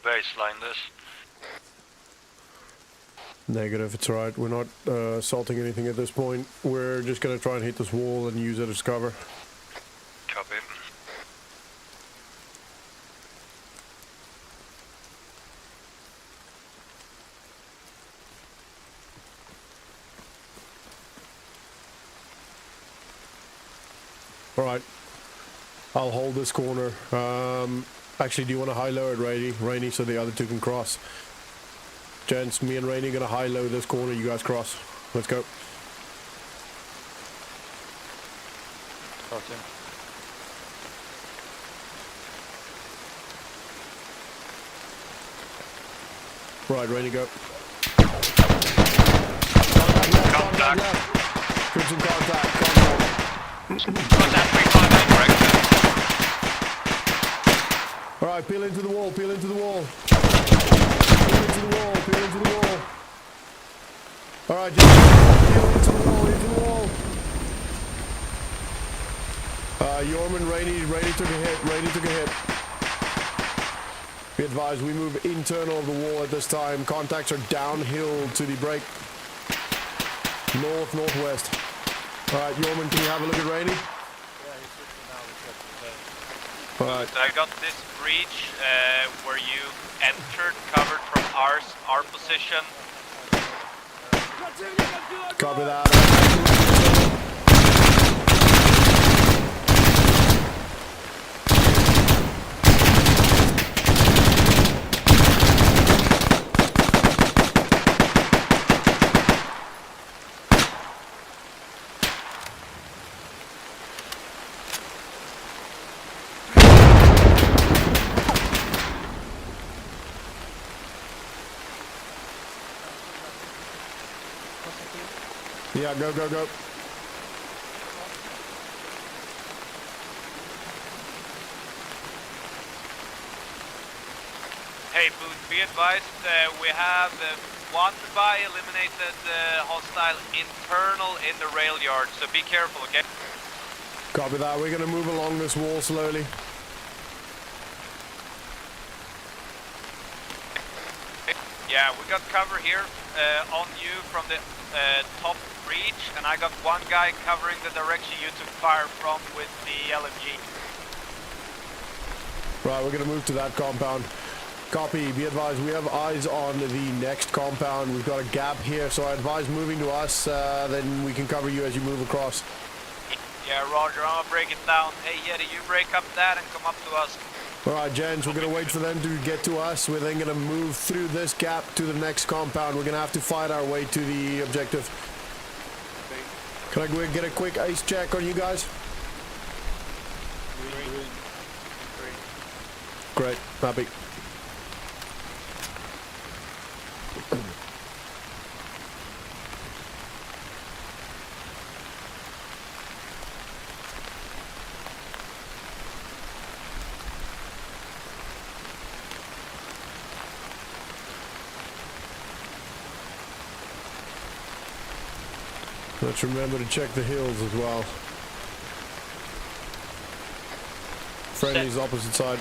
baseline this. Negative, it's alright. We're not assaulting anything at this point. We're just gonna try and hit this wall and use it as cover. Copy. Alright. I'll hold this corner. Actually, do you want to high-low it, Rainy, so the other two can cross? Gents, me and Rainy are gonna high-low this corner, you guys cross. Let's go. Crossing. Right, Rainy, go. Contact. Crimson contact. Contact 359, correct. Alright, peel into the wall, peel into the wall. Peel into the wall, peel into the wall. Alright, just peel into the wall, into the wall. Yorman, Rainy took a hit, Be advised, we move internal of the wall at this time. Contacts are downhill to the break. Northwest. Alright, Yorman, can you have a look at Rainy? Yeah, he's switching now. Alright. I got this breach where you entered, covered from our position. Copy that. Yeah, go. Hey, Boot, be advised, we have one by eliminated hostile internal in the rail yard, so be careful, okay? Copy that. We're gonna move along this wall slowly. Yeah, we got cover here on you from the top breach, and I got one guy covering the direction you took fire from with the LMG. Right, we're gonna move to that compound. Copy, be advised, we have eyes on the next compound. We've got a gap here, so I advise moving to us, then we can cover you as you move across. Yeah, Roger, I'm gonna break it down. Hey, Yeti, you break up that and come up to us. Alright, gents, we're gonna wait for them to get to us. We're then gonna move through this gap to the next compound. We're gonna have to fight our way to the objective. Can I go and get a quick ace check on you guys? Great, happy. Let's remember to check the hills as well. Friendly's opposite side.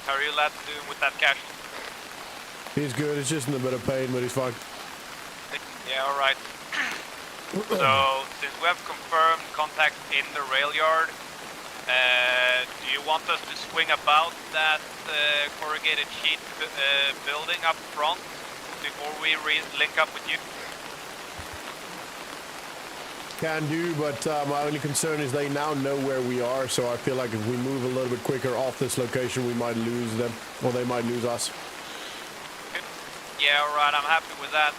How are you lads doing with that casualty? He's good, he's just in a bit of pain, but he's fine. Yeah, alright. So, since we have confirmed contact in the rail yard, do you want us to swing about that corrugated sheet building up front before we link up with you? Can do, but my only concern is they now know where we are, so I feel like if we move a little bit quicker off this location, we might lose them, or they might lose us. Yeah, alright, I'm happy with that.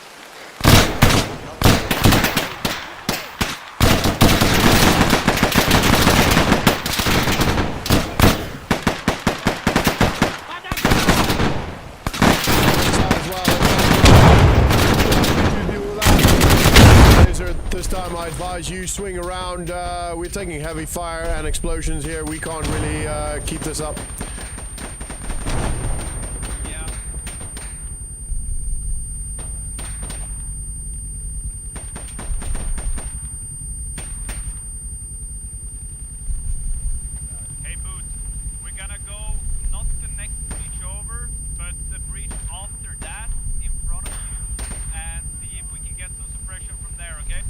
Sam, I advise you swing around. We're taking heavy fire and explosions here. We can't really keep this up. Yeah. Hey, Boot. We're gonna go not the next breach over, but the breach after that in front of you, and see if we can get some suppression from there, okay?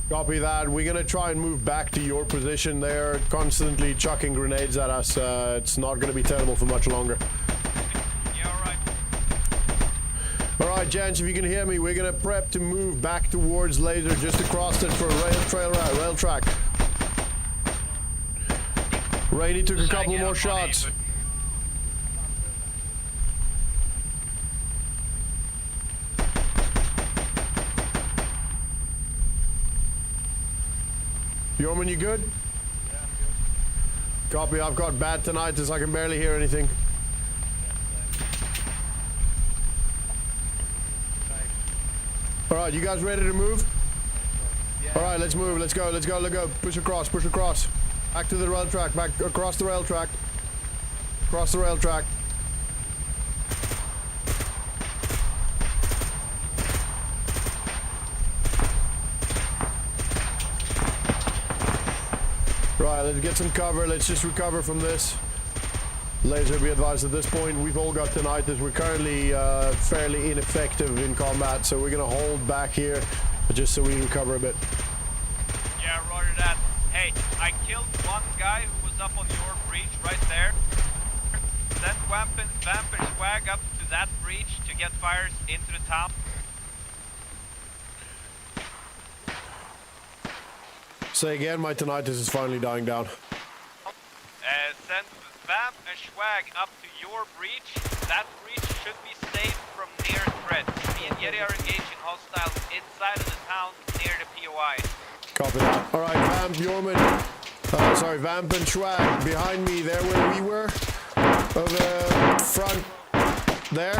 Copy that. We're gonna try and move back to your position. They're constantly chucking grenades at us. It's not gonna be tenable for much longer. Yeah, alright. Alright, gents, if you can hear me, we're gonna prep to move back towards laser just across it for a rail track. Rainy took a couple more shots. Yorman, you good? Yeah, I'm good. Copy, I've got bad tinnitus, I can barely hear anything. Alright, you guys ready to move? Alright, let's move, let's go. Push across. Back to the rail track, back across the rail track. Across the rail track. Right, let's get some cover. Let's just recover from this. Laser, be advised at this point, we've all got tinnitus. We're currently fairly ineffective in combat, so we're gonna hold back here just so we recover a bit. Yeah, roger that. Hey, I killed one guy who was up on your breach right there. Send Vamp and Swag up to that breach to get fires into the town. Say again, my tinnitus is finally dying down. Send Vamp and Swag up to your breach. That breach should be safe from near threat. Me and Yeti are engaging hostiles inside of the town near the POI. Copy that. Alright, Vamp, Yorman. Vamp and Swag behind me, there where we were. Over front there.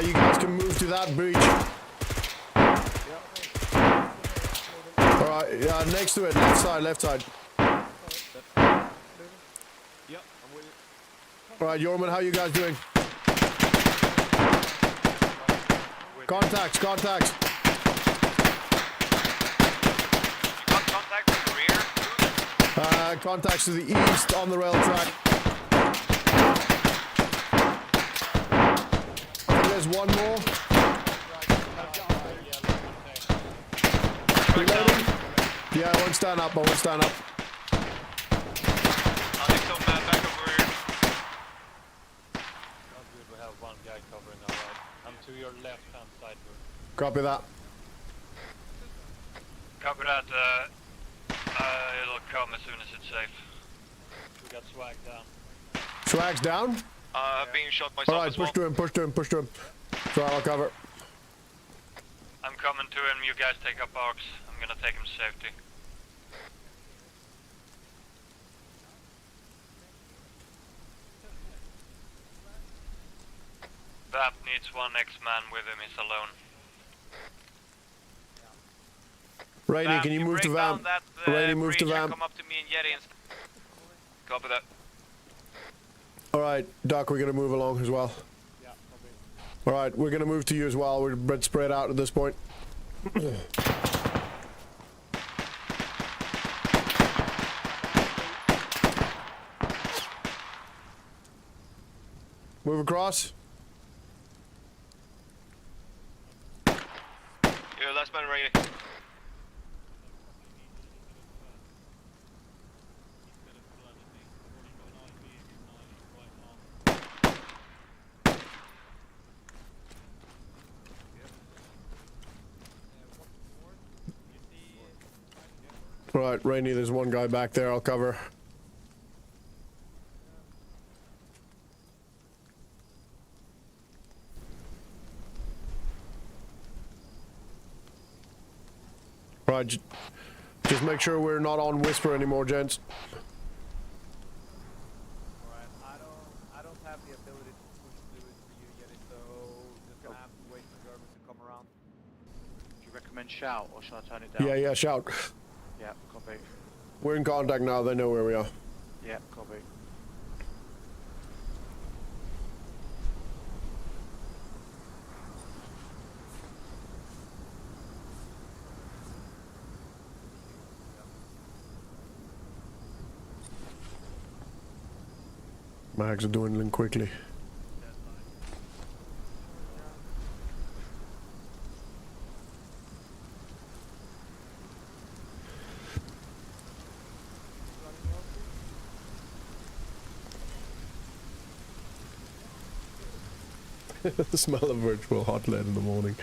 You guys can move to that breach. Alright, next to it, left side. Yep, I'm with you. Alright, Yorman, how you guys doing? Contacts. You got contact from the rear? Contacts to the east on the rail track. I think there's one more. Reloading? Yeah, I won't stand up. I'll need some man back over here. Oh, good, we have one guy covering our right. I'm to your left-hand side, bro. Copy that. Copy that. It'll come as soon as it's safe. We got Swag down. Swag's down? Being shot myself Alright, as well. push to him. Sorry, I'll cover. I'm coming to him. You guys take up arcs. I'm gonna take him to safety. Vamp needs one X-man with him. He's alone. Rainy, Vamp, can you move to break down Vamp? that, Rainy, move to breach and Vamp. Come up to me and Yeti and... Copy that. Alright, Doc, we're gonna move along as well. Yeah, Alright, we're gonna move to you as well. We're a bit spread out at this point. Move across. Yeah, last man ready. Right, Rainy, there's one guy back there. I'll cover. Right, just make sure we're not on Whisper anymore, gents. Alright, I don't have the ability to push through it for you yet, so just gonna have to wait for German to come around. Do you recommend recommend shout, or should I turn it down? Yeah, shout. Yeah, copy. We're in contact now. They know where we are. Yeah, copy. Mags are dwindling quickly. The smell of virtual hot lead in the morning.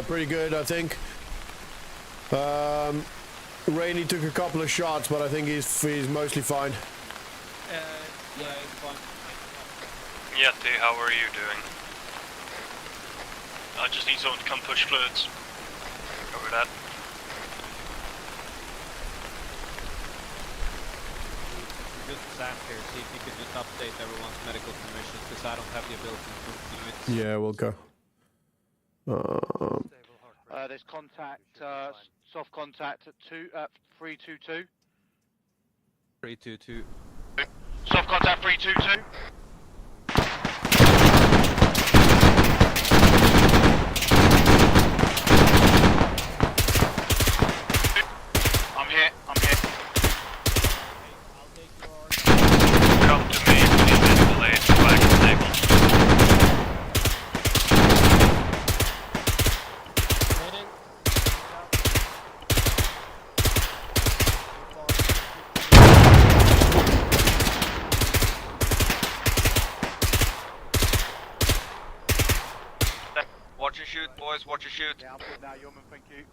Pretty good, I think. Rainey took a couple of shots, but I think he's mostly fine. Yeah, it's fine. Yeti, how are you doing? I just need someone to come push fluids. Cover that. Just Sam here, see if you could just update everyone's medical permissions, because I don't have the ability to do it. Yeah, we'll go. There's contact, soft contact at 322. 322. Soft contact 322. I'm here. Come to me, please escalate back to table. Watch your shoot, boys, watch your shoot. Yeah, I'm good now, Yeoman, thank you.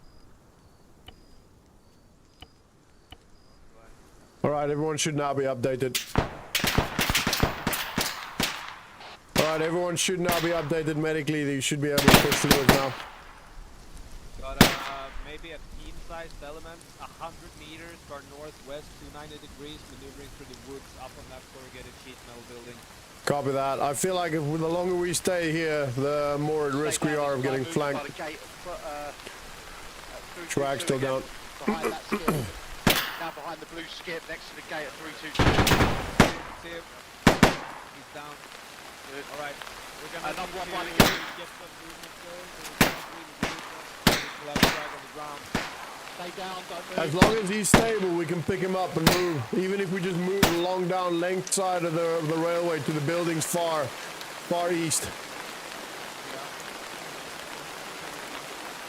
Alright, everyone should now be updated. Alright, everyone should now be updated medically. You should be able to push fluids now. Got maybe a team-sized element, 100 meters to our northwest, 290 degrees, maneuvering through the woods up on that corrugated sheet metal building. Copy that. I feel like the longer we stay here, the more at risk we are of getting flanked. Track still down. Behind that skip. Now behind the blue skip next to the gate at 322. See him. He's down. Good. Alright, we're gonna Another need one to again. get some movement going, so we can't really do it. We'll have a drag on the ground. Stay down, don't move. As long as he's stable, we can pick him up and move. Even if we just move along down length side of the railway to the buildings far east.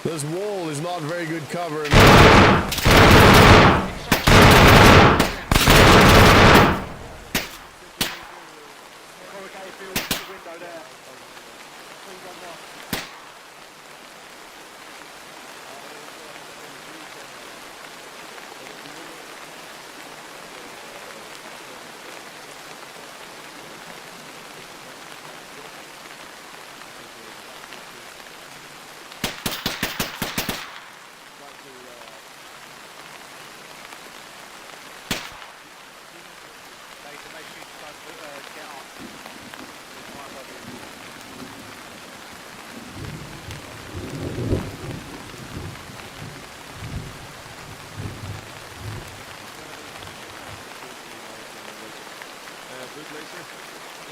This wall is not very good cover.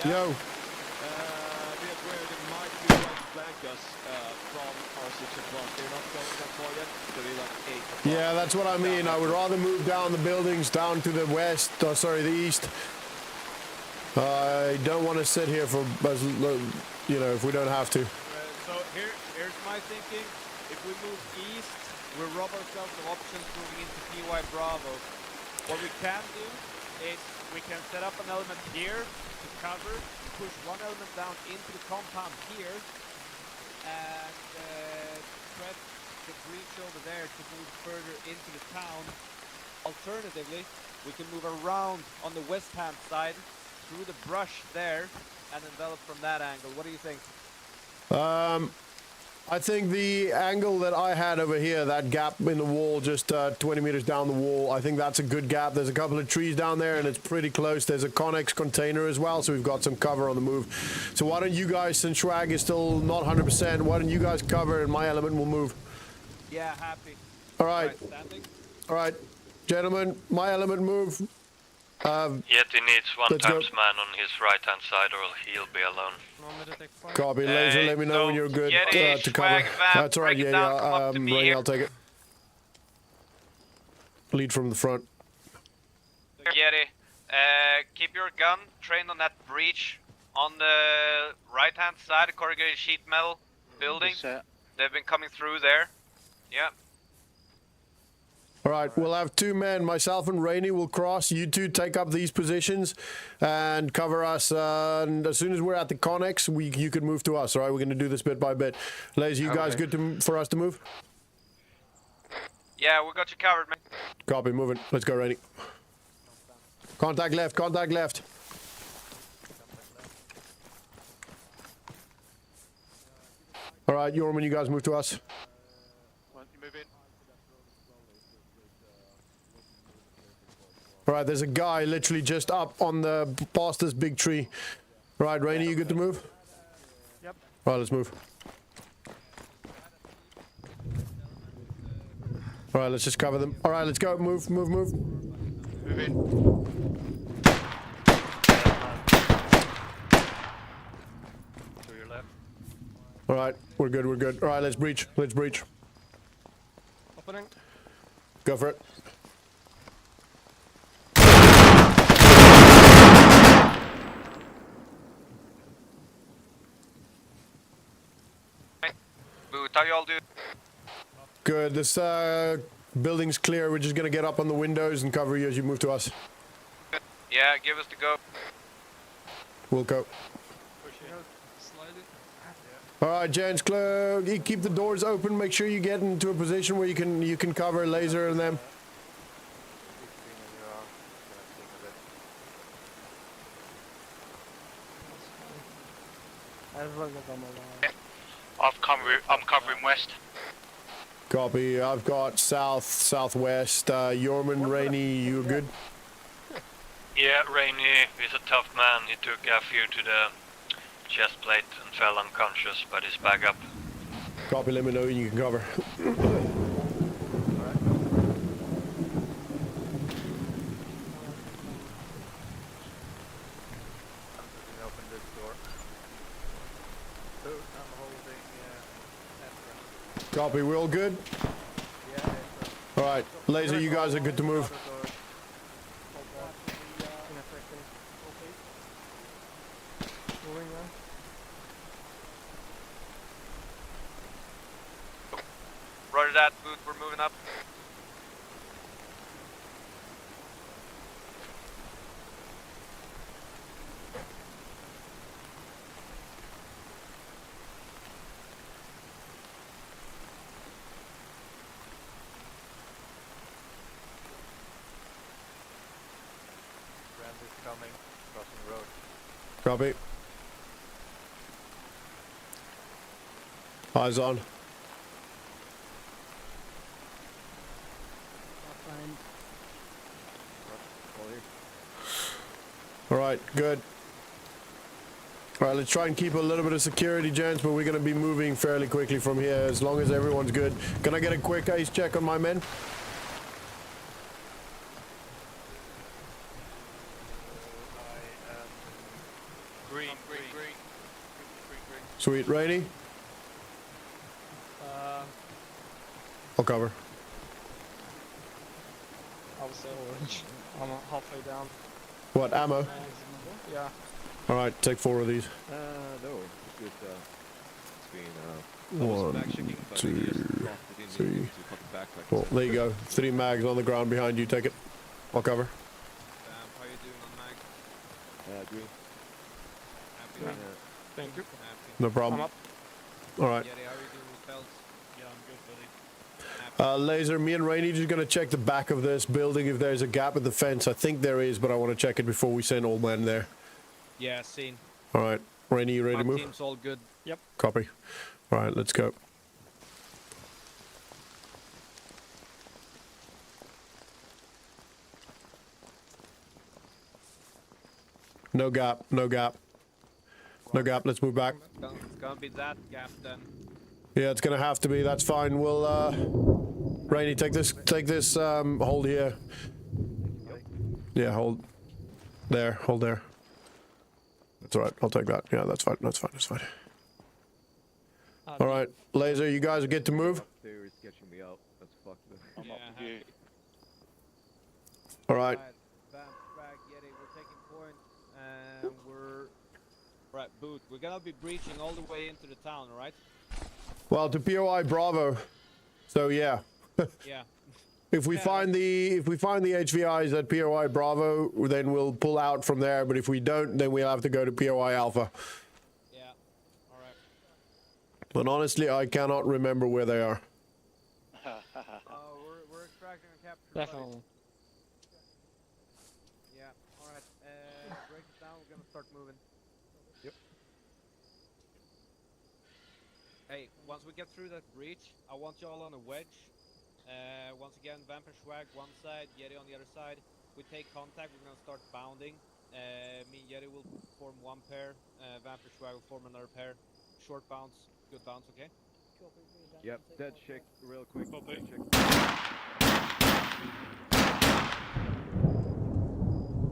Yo. Be aware they might be trying to flank us from our 6 o'clock. They're not going that far yet. They'll be like 8 o'clock. Yeah, that's what I mean. I would rather move down the buildings down to the west, sorry, the east. I don't want to sit here for, you know, if we don't have to. So here's my thinking. If we move east, we rob ourselves of options moving into PY Bravo. What we can do is we can set up an element here to cover, push one element down into the compound here, and thread the breach over there to move further into the town. Alternatively, we can move around on the west hand side through the brush there and envelop from that angle. What do you think? I think the angle that I had over here, that gap in the wall, just 20 meters down the wall, I think that's a good gap. There's a couple of trees down there, and it's pretty close. There's a Connex container as well, so we've got some cover on the move. So why don't you guys, since Swag is still not 100%, why don't you guys cover, and my element will move. Yeah, happy. All right. All right. Gentlemen, my element move. Yeti needs one let's times go. man on his right hand side, or he'll be alone. Copy. Laser, let me know when you're good Yeti, to cover. swag, vamp, That's all right, break it yeah, down, come up to me Rainy, here. I'll take it. Lead from the front. Yeti, keep your gun trained on that breach on the right hand side, the corrugated sheet metal building. They've been coming through there. Yeah. All right, we'll have 2 men. Myself and Rainy will cross. You two take up these positions and cover us. And as soon as we're at the Connex, you can move to us. All right, we're going to do this bit by bit. Lazy, you guys good for us to move? Yeah, we got you covered, man. Copy, moving. Let's go, Rainy. Contact left, contact left. All right, Yorman, you guys move to us. All right, there's a guy literally just up on the past this big tree. All right, Rainy, you good to move? Yep. All right, let's move. All right, let's just cover them. All right, let's go. Move, move, move. Move in. To your left. All right, we're good, we're good. All right, let's breach, let's breach. Opening. Go for it. Boot, how y'all do? Good, this building's clear. We're just gonna get up on the windows and cover you as you move to us. Yeah, give us the go. We'll go. All right, gents, you keep the doors open. Make sure you get into a position where you can cover Laser and them. I'm covering west. Copy. I've got south, southwest. Yorman, Rainy, you good? Yeah, Rainy is a tough man. He took a few to the chest plate and fell unconscious, but he's back up. Copy, let me know when you can cover. Copy, we're all good? All right, Laser, you guys are good to move. Roger that, Boot, we're moving up. Transit coming, crossing the road. Copy. Eyes on. All right, good. All right, let's try and keep a little bit of security, gents, but we're going to be moving fairly quickly from here as long as everyone's good. Can I get a quick ace check on my men? Green. Sweet. Rainy? I'll cover. I would say orange. I'm halfway down. What, ammo? Yeah. All right, take 4 of these. No, it's been 1, 2, 3, 4. There you go. 3 mags on the ground behind you. Take it. I'll cover. How you doing on mag? green. Happy. Thank you. No problem. I'm up. All right. Yeti, how are you doing with belts? Yeah, I'm good, buddy. Laser, me and Rainy just gonna check the back of this building if there's a gap in the fence. I think there is, but I want to check it before we send all men there. Yeah, seen. All right, Rainy, you ready My to move? team's all good. Yep. Copy. All right, let's go. No gap. No gap. No gap. Let's move back. It's gonna be that gap then. Yeah, it's gonna have to be. That's fine. We'll Rainy, take this hold here. Yeah, hold there, hold there. That's all right. I'll take that. Yeah, that's fine. That's fine. That's fine. All right, Laser, you guys get to move. They're sketching me out. That's fucked. Yeah. All right. Bam, back, Yeti, we're taking point, and we're right. Boot. We're gonna be breaching all the way into the town, all right? Well, to POI Bravo. So yeah. Yeah. If we find the HVIs at POI Bravo, then we'll pull out from there. But if we don't, then we'll have to go to POI Alpha. Yeah. All right. But honestly, I cannot remember where they are. We're extracting and capturing. Definitely. Yeah. All right. Break it down. We're gonna start moving. Yep. Hey, once we get through that breach, I want you all on a wedge. Once again, Vampire Swag one side, Yeti on the other side. We take contact, we're gonna start bounding. Me and Yeti will form one pair, Vampire Swag will form another pair. Short bounce, good bounce, okay? Yep, dead check real quick. Dead check.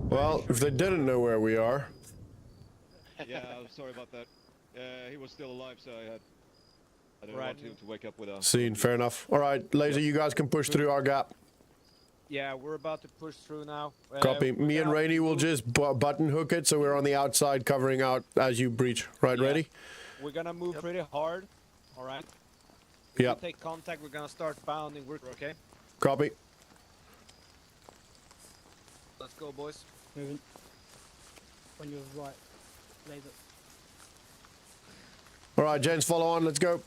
Well, if they didn't know where we are. Yeah, I'm sorry about that. He was still alive, so I didn't want him to wake up with a... Scene, fair enough. All right, Laser, you guys can push through our gap. Yeah, we're about to push through now. Copy. Me and Rainy will just button hook it so we're on the outside covering out as you breach. Right, ready? We're gonna move pretty hard, alright? If Yeah. we take contact, we're gonna start bounding, okay? Copy. Let's go, boys. Moving. On your right. Laser. All right, gents, follow on. Let's go.